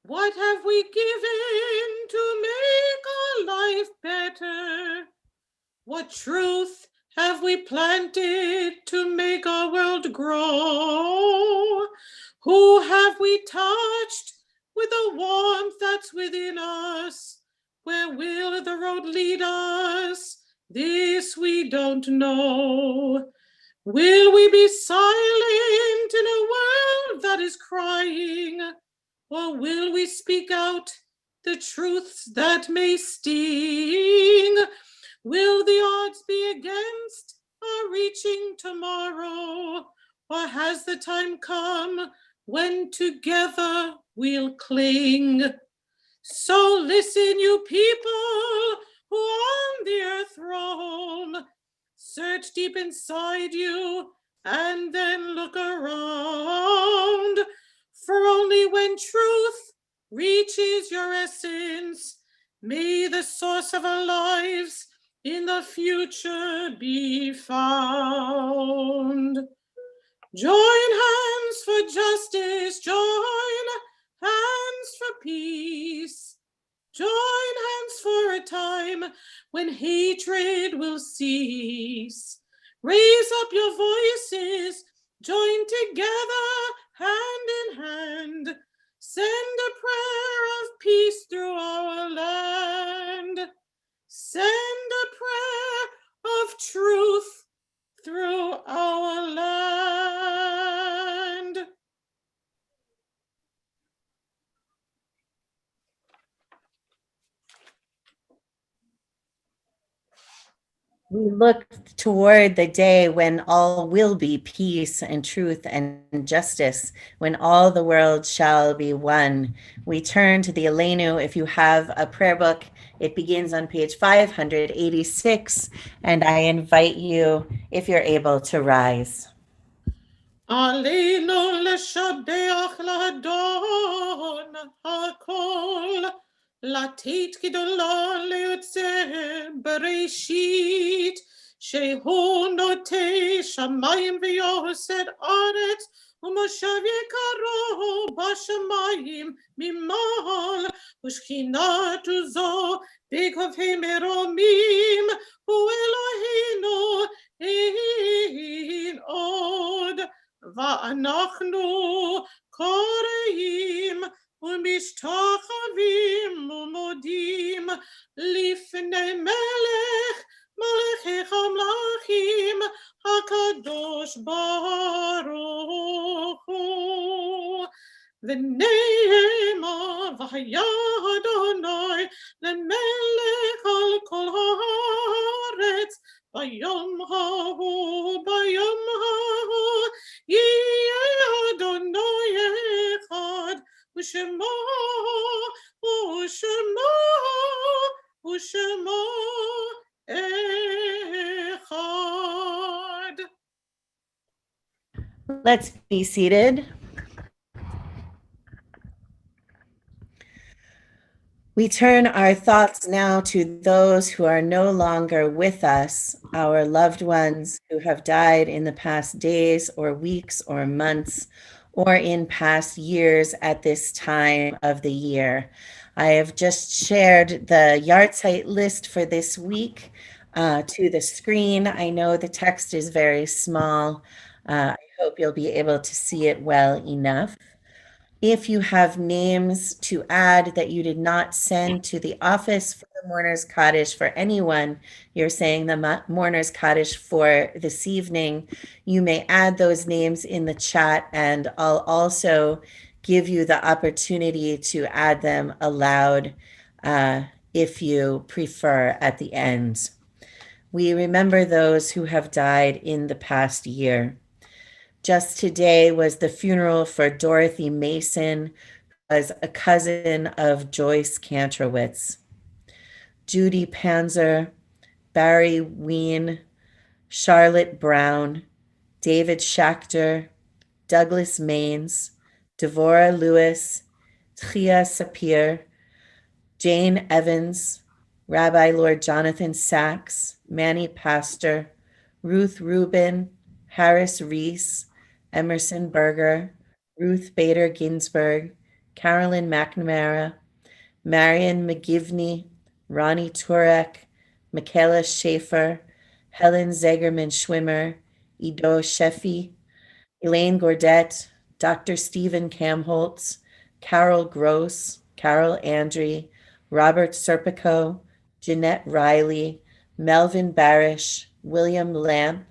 What have we given to make our life better? What truth have we planted to make our world grow? Who have we touched with the warmth that's within us? Where will the road lead us? This we don't know. Will we be silent in a world that is crying? Or will we speak out the truths that may sting? Will the odds be against our reaching tomorrow? Or has the time come when together we'll cling? So listen, you people who on the earth roam. Search deep inside you and then look around. For only when truth reaches your essence, may the source of our lives in the future be found. Join hands for justice, join hands for peace. Join hands for a time when hatred will cease. Raise up your voices, join together, hand in hand. Send a prayer of peace through our land. Send a prayer of truth through our land. We look toward the day when all will be peace and truth and justice, when all the world shall be one. We turn to the Aleinu. If you have a prayer book, it begins on page 586, and I invite you, if you're able, to rise. Aleinu leshabeach l'Adon hakol, latit gedolah leyotzeh bereshit, shehu noteh shamayim v'yosed aretz, u'moshav yekaro b'shamayim mimal, u'shchinatu zo b'kovhei meromim, u'Eloheinu ein od. ואנחנו קוראים ומשתחווים ומודים לפני מלכי המלכים הקדוש ברוך הוא. ונאמר והיה אדוני למלך על כל הארץ ביום ההוא יהיה אדוני אחד ושמו אחד. Let's be seated. We turn our thoughts now to those who are no longer with us, our loved ones who have died in the past days or weeks or months, or in past years at this time of the year. I have just shared the yahrzeit list for this week to the screen. I know the text is very small. I hope you'll be able to see it well enough. If you have names to add that you did not send to the office for the Mourner's Kaddish for anyone, you're saying the Mourner's Kaddish for this evening, you may add those names in the chat, and I'll also give you the opportunity to add them aloud if you prefer at the end. We remember those who have died in the past year. Just today was the funeral for Dorothy Mason, who was a cousin of Joyce Kantrowitz. Judy Panzer, Barry Ween, Charlotte Brown, David Schachter, Douglas Maines, Devorah Lewis, Tchia Sapir, Jane Evans, Rabbi Lord Jonathan Sachs, Manny Pastor, Ruth Rubin, Harris Reese, Emerson Berger, Ruth Bader Ginsburg, Carolyn McNamara, Marion McGivney, Ronnie Turek, Michaela Schaefer, Helen Zegerman Schwimmer, Ido Sheffy, Elaine Gordet, Dr. Stephen Kamholtz, Carol Gross, Carol Andre, Robert Serpico, Jeanette Riley, Melvin Barish, William Lamp,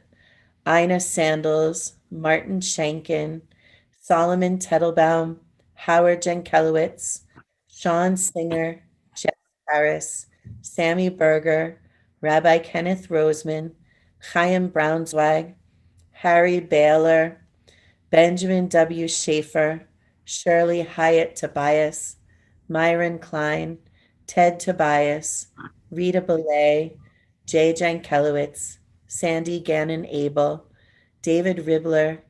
Ina Sandals, Martin Shankin, Solomon Tettelbaum, Howard Jenkelowitz, Sean Singer, Jeff Harris, Sammy Berger, Rabbi Kenneth Roseman, Chaim Brownswag, Harry Baylor, Benjamin W. Schaefer, Shirley Hyatt Tobias, Myron Klein, Ted Tobias, Rita Belay, Jay Jankelowitz, Sandy Gannon Abel, David Ribler,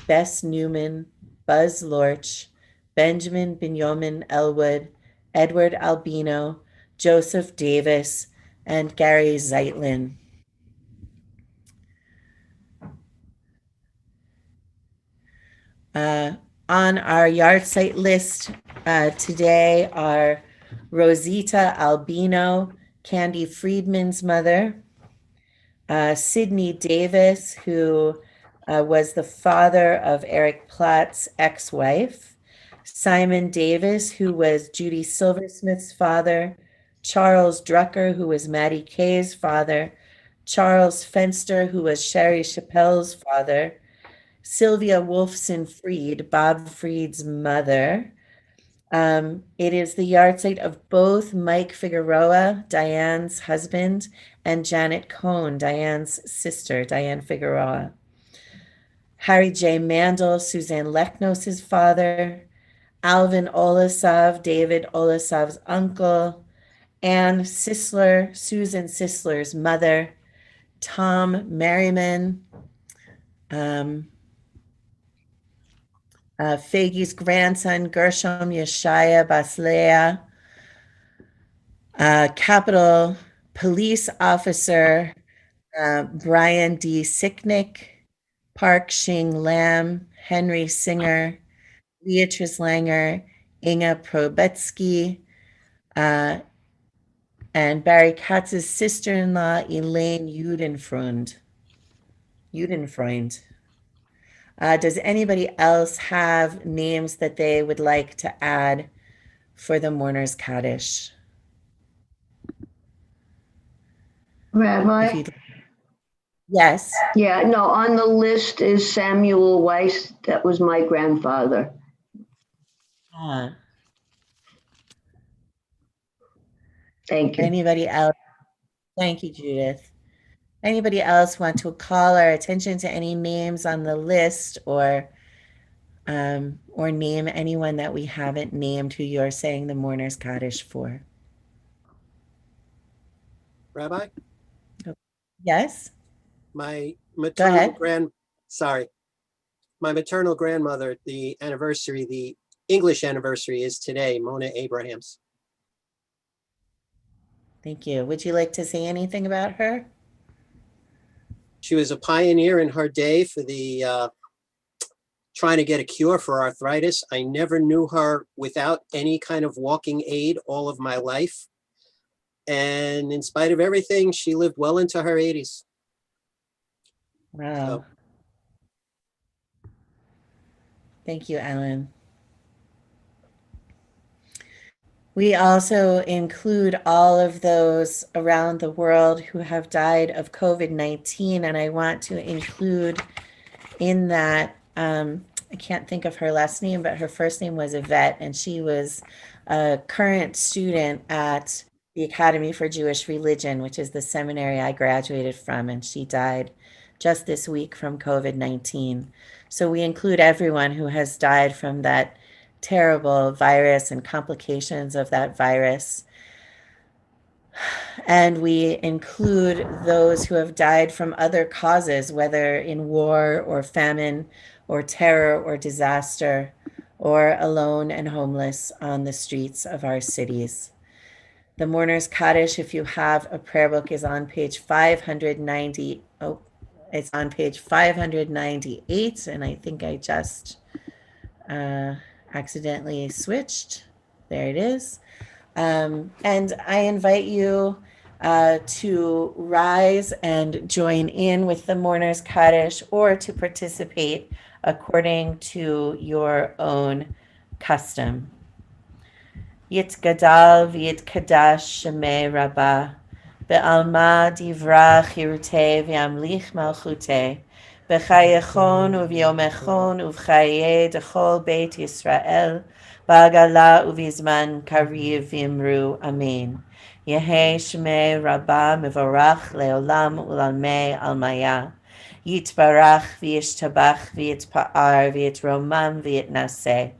Bess Newman, Buzz Lorch, Benjamin Benjamin Elwood, Edward Albino, Joseph Davis, and Gary Zeitlin. On our yahrzeit list today are Rosita Albino, Candy Friedman's mother, Sidney Davis, who was the father of Eric Platt's ex-wife, Simon Davis, who was Judy Silversmith's father, Charles Drucker, who was Maddie Kay's father, Charles Fenster, who was Sherry Chappelle's father, Sylvia Wolfson Freed, Bob Freed's mother. It is the yahrzeit of both Mike Figueroa, Diane's husband, and Janet Cohn, Diane's sister, Diane Figueroa. Harry J. Mandel, Suzanne Lechnos' father, Alvin Olasav, David Olasav's uncle, Anne Sisler, Susan Sisler's mother, Tom Merriman, Fagie's grandson, Gershom Yeshaya Baslea, Capitol Police Officer Brian D. Sicknick, Park Shing Lam, Henry Singer, Beatrice Langer, Inga Probetsky, and Barry Katz's sister-in-law, Elaine Judenfreund. Does anybody else have names that they would like to add for the Mourner's Kaddish? Rabbi? Yes. Yeah, no, on the list is Samuel Weiss. That was my grandfather. Thank you. Anybody else? Thank you, Judith. Anybody else want to call our attention to any names on the list or name anyone that we haven't named who you're saying the Mourner's Kaddish for? Rabbi, Yes? my Go ahead. my maternal grandmother, the English anniversary is today, Mona Abrahams. Thank you. Would you like to say anything about her? She was a pioneer in her day for the trying to get a cure for arthritis. I never knew her without any kind of walking aid all of my life. And in spite of everything, she lived well into her 80s. Wow. So. Thank you, Ellen. We also include all of those around the world who have died of COVID-19, and I want to include in that, I can't think of her last name, but her first name was Yvette, and she was a current student at the Academy for Jewish Religion, which is the seminary I graduated from, and she died just this week from COVID-19. So we include everyone who has died from that terrible virus and complications of that virus. And we include those who have died from other causes, whether in war or famine or terror or disaster, or alone and homeless on the streets of our cities. The Mourner's Kaddish, if you have a prayer book, is on page 590. Oh, it's on page 598, and I think I just accidentally switched. There it is. And I invite you to rise and join in with the Mourner's Kaddish or to participate according to your own custom. Yit gadal v'yit kadash shemei rabbah, be'alma divra chirutei v'yamlich malchutei, b'chayechon u'v'yomechon u'v'chayei dechol beit Yisrael, ba'agala u'v'zman kariv v'imru amen. Yehei shemei rabbah mevorach le'olam u'lalmei almaya. Yitbarach v'yishtabach v'yitpa'ar v'yitromam v'yitnaseh.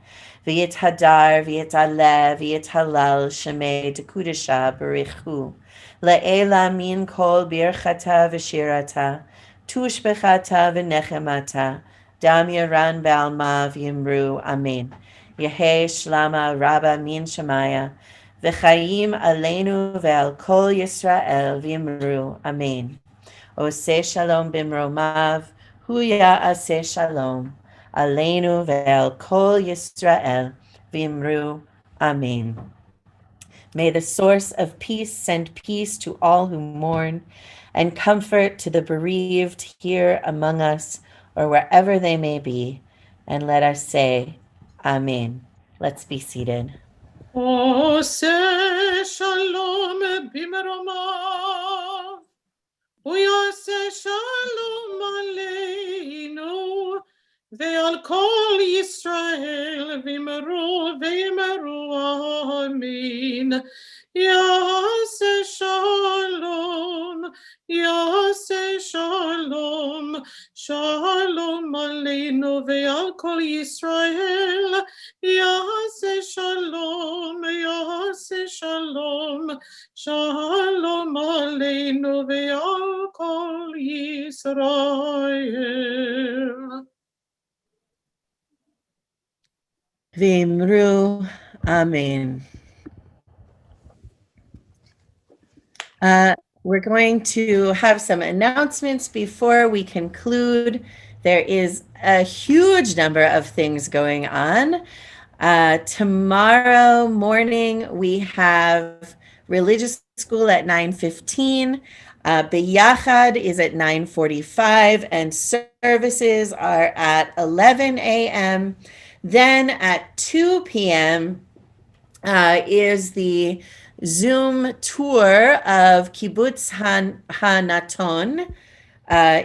V'yit hadar, v'yit aleh, v'yit halal, shemei dekudesha berichu. Le'ela min kol birchata v'shirata, tushbechata v'nechemata, dam yaran ba'alma v'yimru, amen. Yehei shlama rabba min shemaya, v'chaim aleinu ve'al kol Yisrael v'imru amen. Oseh shalom bimromav, hu ya'aseh shalom aleinu ve'al kol Yisrael v'imru amen. May the source of peace send peace to all who mourn and comfort to the bereaved here among us or wherever they may be. And let us say, Amen. Let's be seated. Oseh shalom bimromav, uyaseh shalom aleinu, ve'al kol Yisrael v'imru amin. Yaseh shalom, yaseh shalom, shalom aleinu ve'al kol Yisrael. Yaseh shalom, yaseh shalom, shalom aleinu ve'al kol Yisrael. V'imru amen. We're going to have some announcements before we conclude. There is a huge number of things going on. Tomorrow morning, we have religious school at 9:15. Beyachad is at 9:45, and services are at 11 a.m. Then at 2 p.m. Is the Zoom tour of Kibbutz Hanaton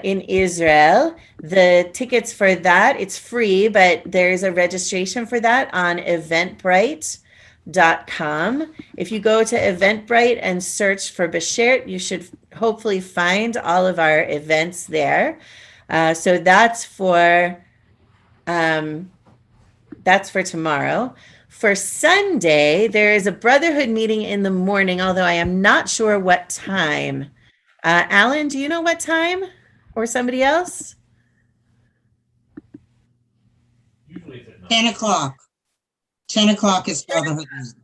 in Israel. The tickets for that, it's free, but there's a registration for that on eventbrite.com. If you go to Eventbrite and search for Beshert, you should hopefully find all of our events there. So that's for tomorrow. For Sunday, there is a Brotherhood meeting in the morning, although I am not sure what time. Alan, do you know what time? Or somebody else? Usually it's at 10 o'clock. 10 o'clock is Brotherhood meeting.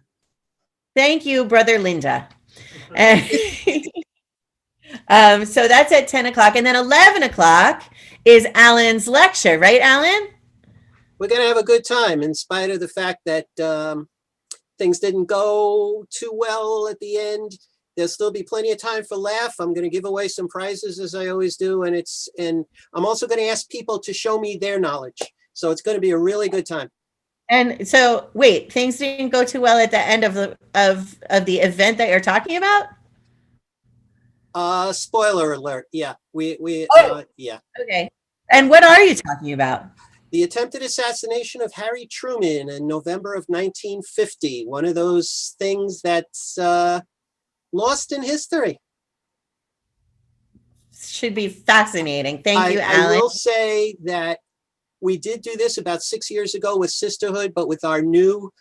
Thank you, Brother Linda. So that's at 10 o'clock. And then 11 o'clock is Alan's lecture, right, Alan? We're going to have a good time in spite of the fact that things didn't go too well at the end. There'll still be plenty of time for laugh. I'm going to give away some prizes as I always do. And I'm also going to ask people to show me their knowledge. So it's going to be a really good time. And so, wait, things didn't go too well at the end of the event that you're talking about? Spoiler alert. Yeah, yeah. Okay. And what are you talking about? The attempted assassination of Harry Truman in November of 1950. One of those things that's lost in history. Should be fascinating. Thank you, Alan. I will say that we did do this about 6 years ago with Sisterhood, but with our new,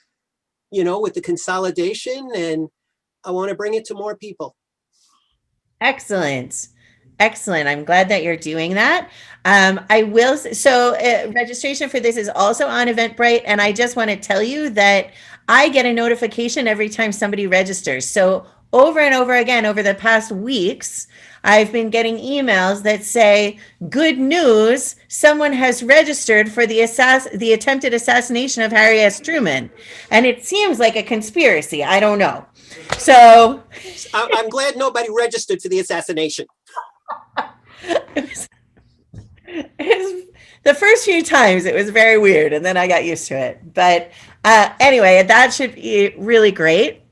with the consolidation, and I want to bring it to more people. Excellent. I'm glad that you're doing that. Registration for this is also on Eventbrite, and I just want to tell you that I get a notification every time somebody registers. So over and over again, over the past weeks, I've been getting emails that say, good news, someone has registered for the attempted assassination of Harry S. Truman. And it seems like a conspiracy. I don't know. So I'm glad nobody registered for the assassination. The first few times it was very weird, and then I got used to it. But anyway, that should be really great.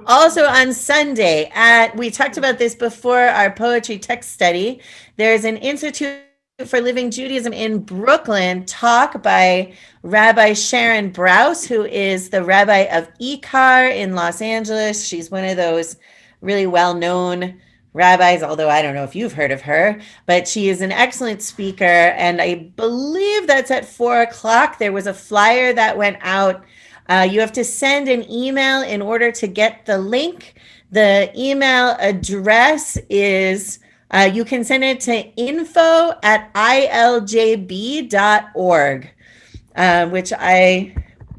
Also on Sunday, we talked about this before our poetry text study, there's an Institute for Living Judaism in Brooklyn talk by Rabbi Sharon Brous, who is the rabbi of Ikar in Los Angeles. She's one of those really well-known rabbis, although I don't know if you've heard of her, but she is an excellent speaker. And I believe that's at 4:00. There was a flyer that went out. You have to send an email in order to get the link. The email address is, you can send it to info@iljb.org, which I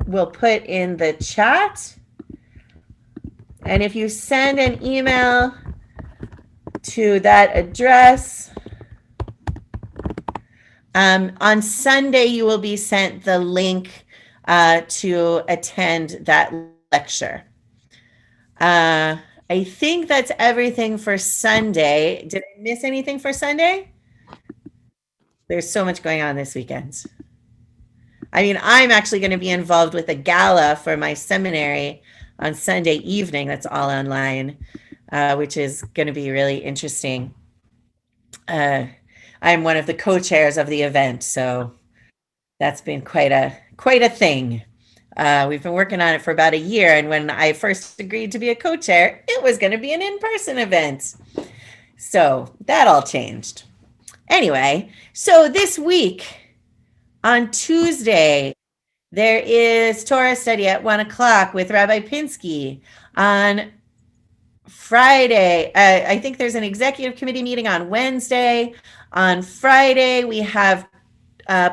will put in the chat. And if you send an email to that address, on Sunday, you will be sent the link to attend that lecture. I think that's everything for Sunday. Did I miss anything for Sunday? There's so much going on this weekend. I mean, I'm actually going to be involved with a gala for my seminary on Sunday evening. That's all online, which is going to be really interesting. I'm one of the co-chairs of the event, so that's been quite a thing. We've been working on it for about a year, and when I first agreed to be a co-chair, it was going to be an in-person event. So that all changed. Anyway, so this week on Tuesday, there is Torah Study at 1:00 with Rabbi Pinsky. On Friday, I think there's an executive committee meeting on Wednesday. On Friday, we have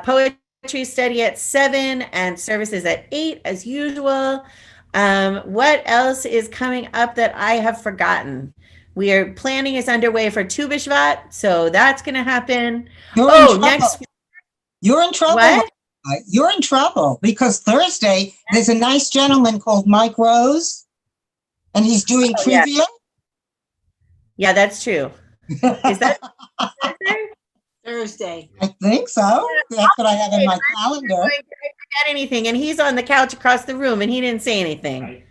poetry study at 7 and services at 8 as usual. What else is coming up that I have forgotten? Planning is underway for Tu B'Shvat, so that's going to happen. You're in trouble. What? You're in trouble because Thursday there's a nice gentleman called Mike Rose, and he's doing trivia. Yeah, that's true. Is that Thursday? Thursday. I think so. That's what I have in my calendar. I forget anything, and he's on the couch across the room, and he didn't say anything.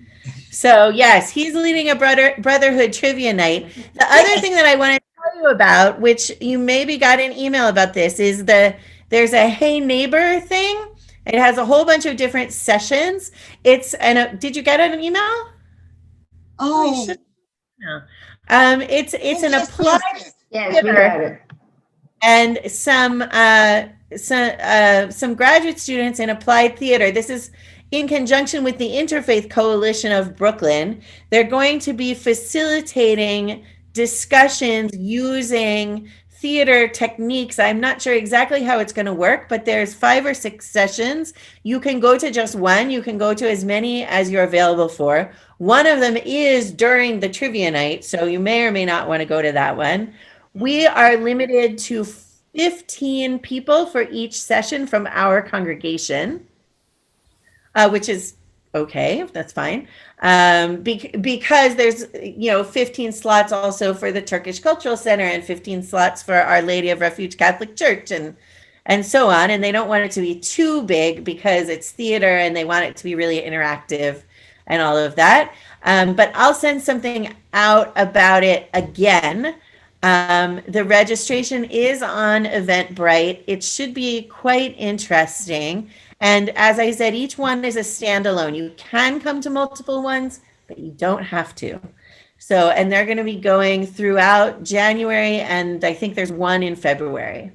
So yes, he's leading a brotherhood trivia night. The other thing that I want to tell you about, which you maybe got an email about this, is there's a Hey Neighbor thing. It has a whole bunch of different sessions. Did you get an email? Oh, it's an applied Yes, we got it. and some graduate students in applied theater. This is in conjunction with the Interfaith Coalition of Brooklyn. They're going to be facilitating discussions using theater techniques. I'm not sure exactly how it's going to work, but there's 5 or 6 sessions. You can go to just one. You can go to as many as you're available for. One of them is during the trivia night, so you may or may not want to go to that one. We are limited to 15 people for each session from our congregation, which is okay. That's fine. Because there's 15 slots also for the Turkish Cultural Center and 15 slots for Our Lady of Refuge Catholic Church and so on. And they don't want it to be too big because it's theater and they want it to be really interactive and all of that. But I'll send something out about it again. The registration is on Eventbrite. It should be quite interesting. And as I said, each one is a standalone. You can come to multiple ones, but you don't have to. So, and they're going to be going throughout January, and I think there's one in February.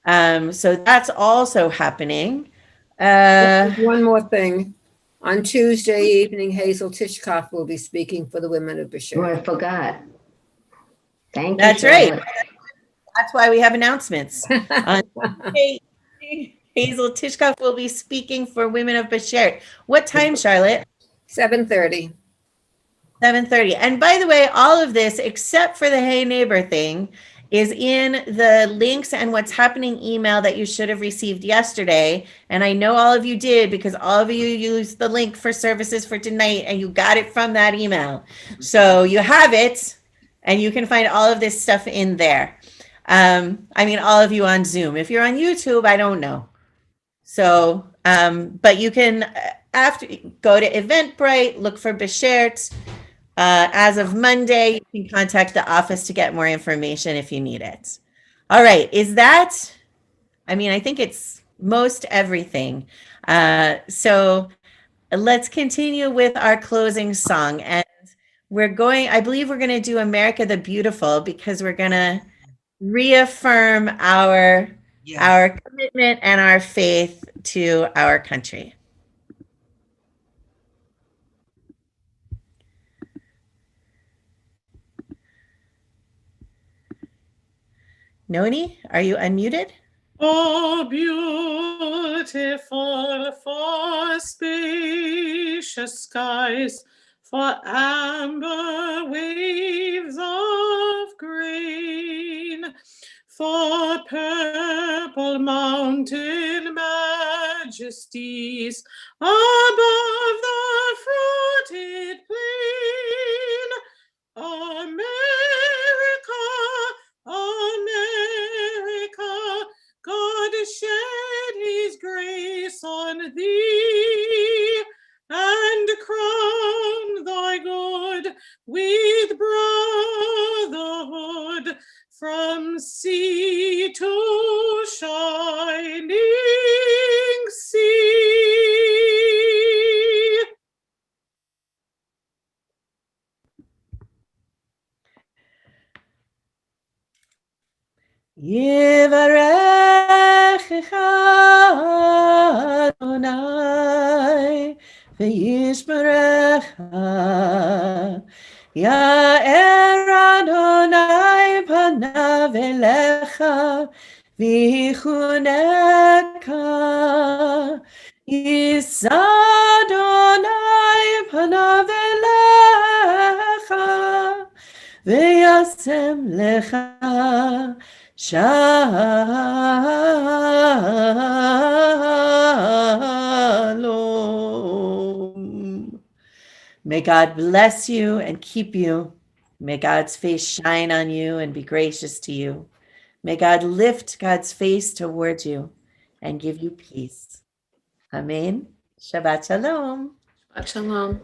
So that's also happening. One more thing. On Tuesday evening, Hazel Tishkoff will be speaking for the women of Oh, Bashir. I forgot. Thank you. That's Charlotte. right. That's why we have announcements. On Tuesday, Hazel Tishkoff will be speaking for Women of Bashir. What time, Charlotte? 7:30. 7:30. And by the way, all of this, except for the Hey Neighbor thing, is in the links and what's happening email that you should have received yesterday. And I know all of you did because all of you used the link for services for tonight and you got it from that email. So you have it and you can find all of this stuff in there. All of you on Zoom. If you're on YouTube, I don't know. So, but you can go to Eventbrite, look for Beshert. As of Monday, you can contact the office to get more information if you need it. All right. I think it's most everything. So let's continue with our closing song. And I believe we're going to do America the Beautiful because we're going to reaffirm our commitment and our faith to our country. Noni, are you unmuted? Oh, beautiful for spacious skies, for amber waves of grain, for purple mountain majesties above the fruited plain. America, America, God shed his grace on thee, and crown thy good with brotherhood from sea to shining sea. Yivarechecha Adonai v'yishmerecha. Ya'er Adonai panav elecha v'yichuneka. Yisa Adonai panav elecha v'yasem lecha Shalom. May God bless you and keep you. May God's face shine on you and be gracious to you. May God lift God's face towards you and give you peace. Amen. Shabbat Shalom. Shalom.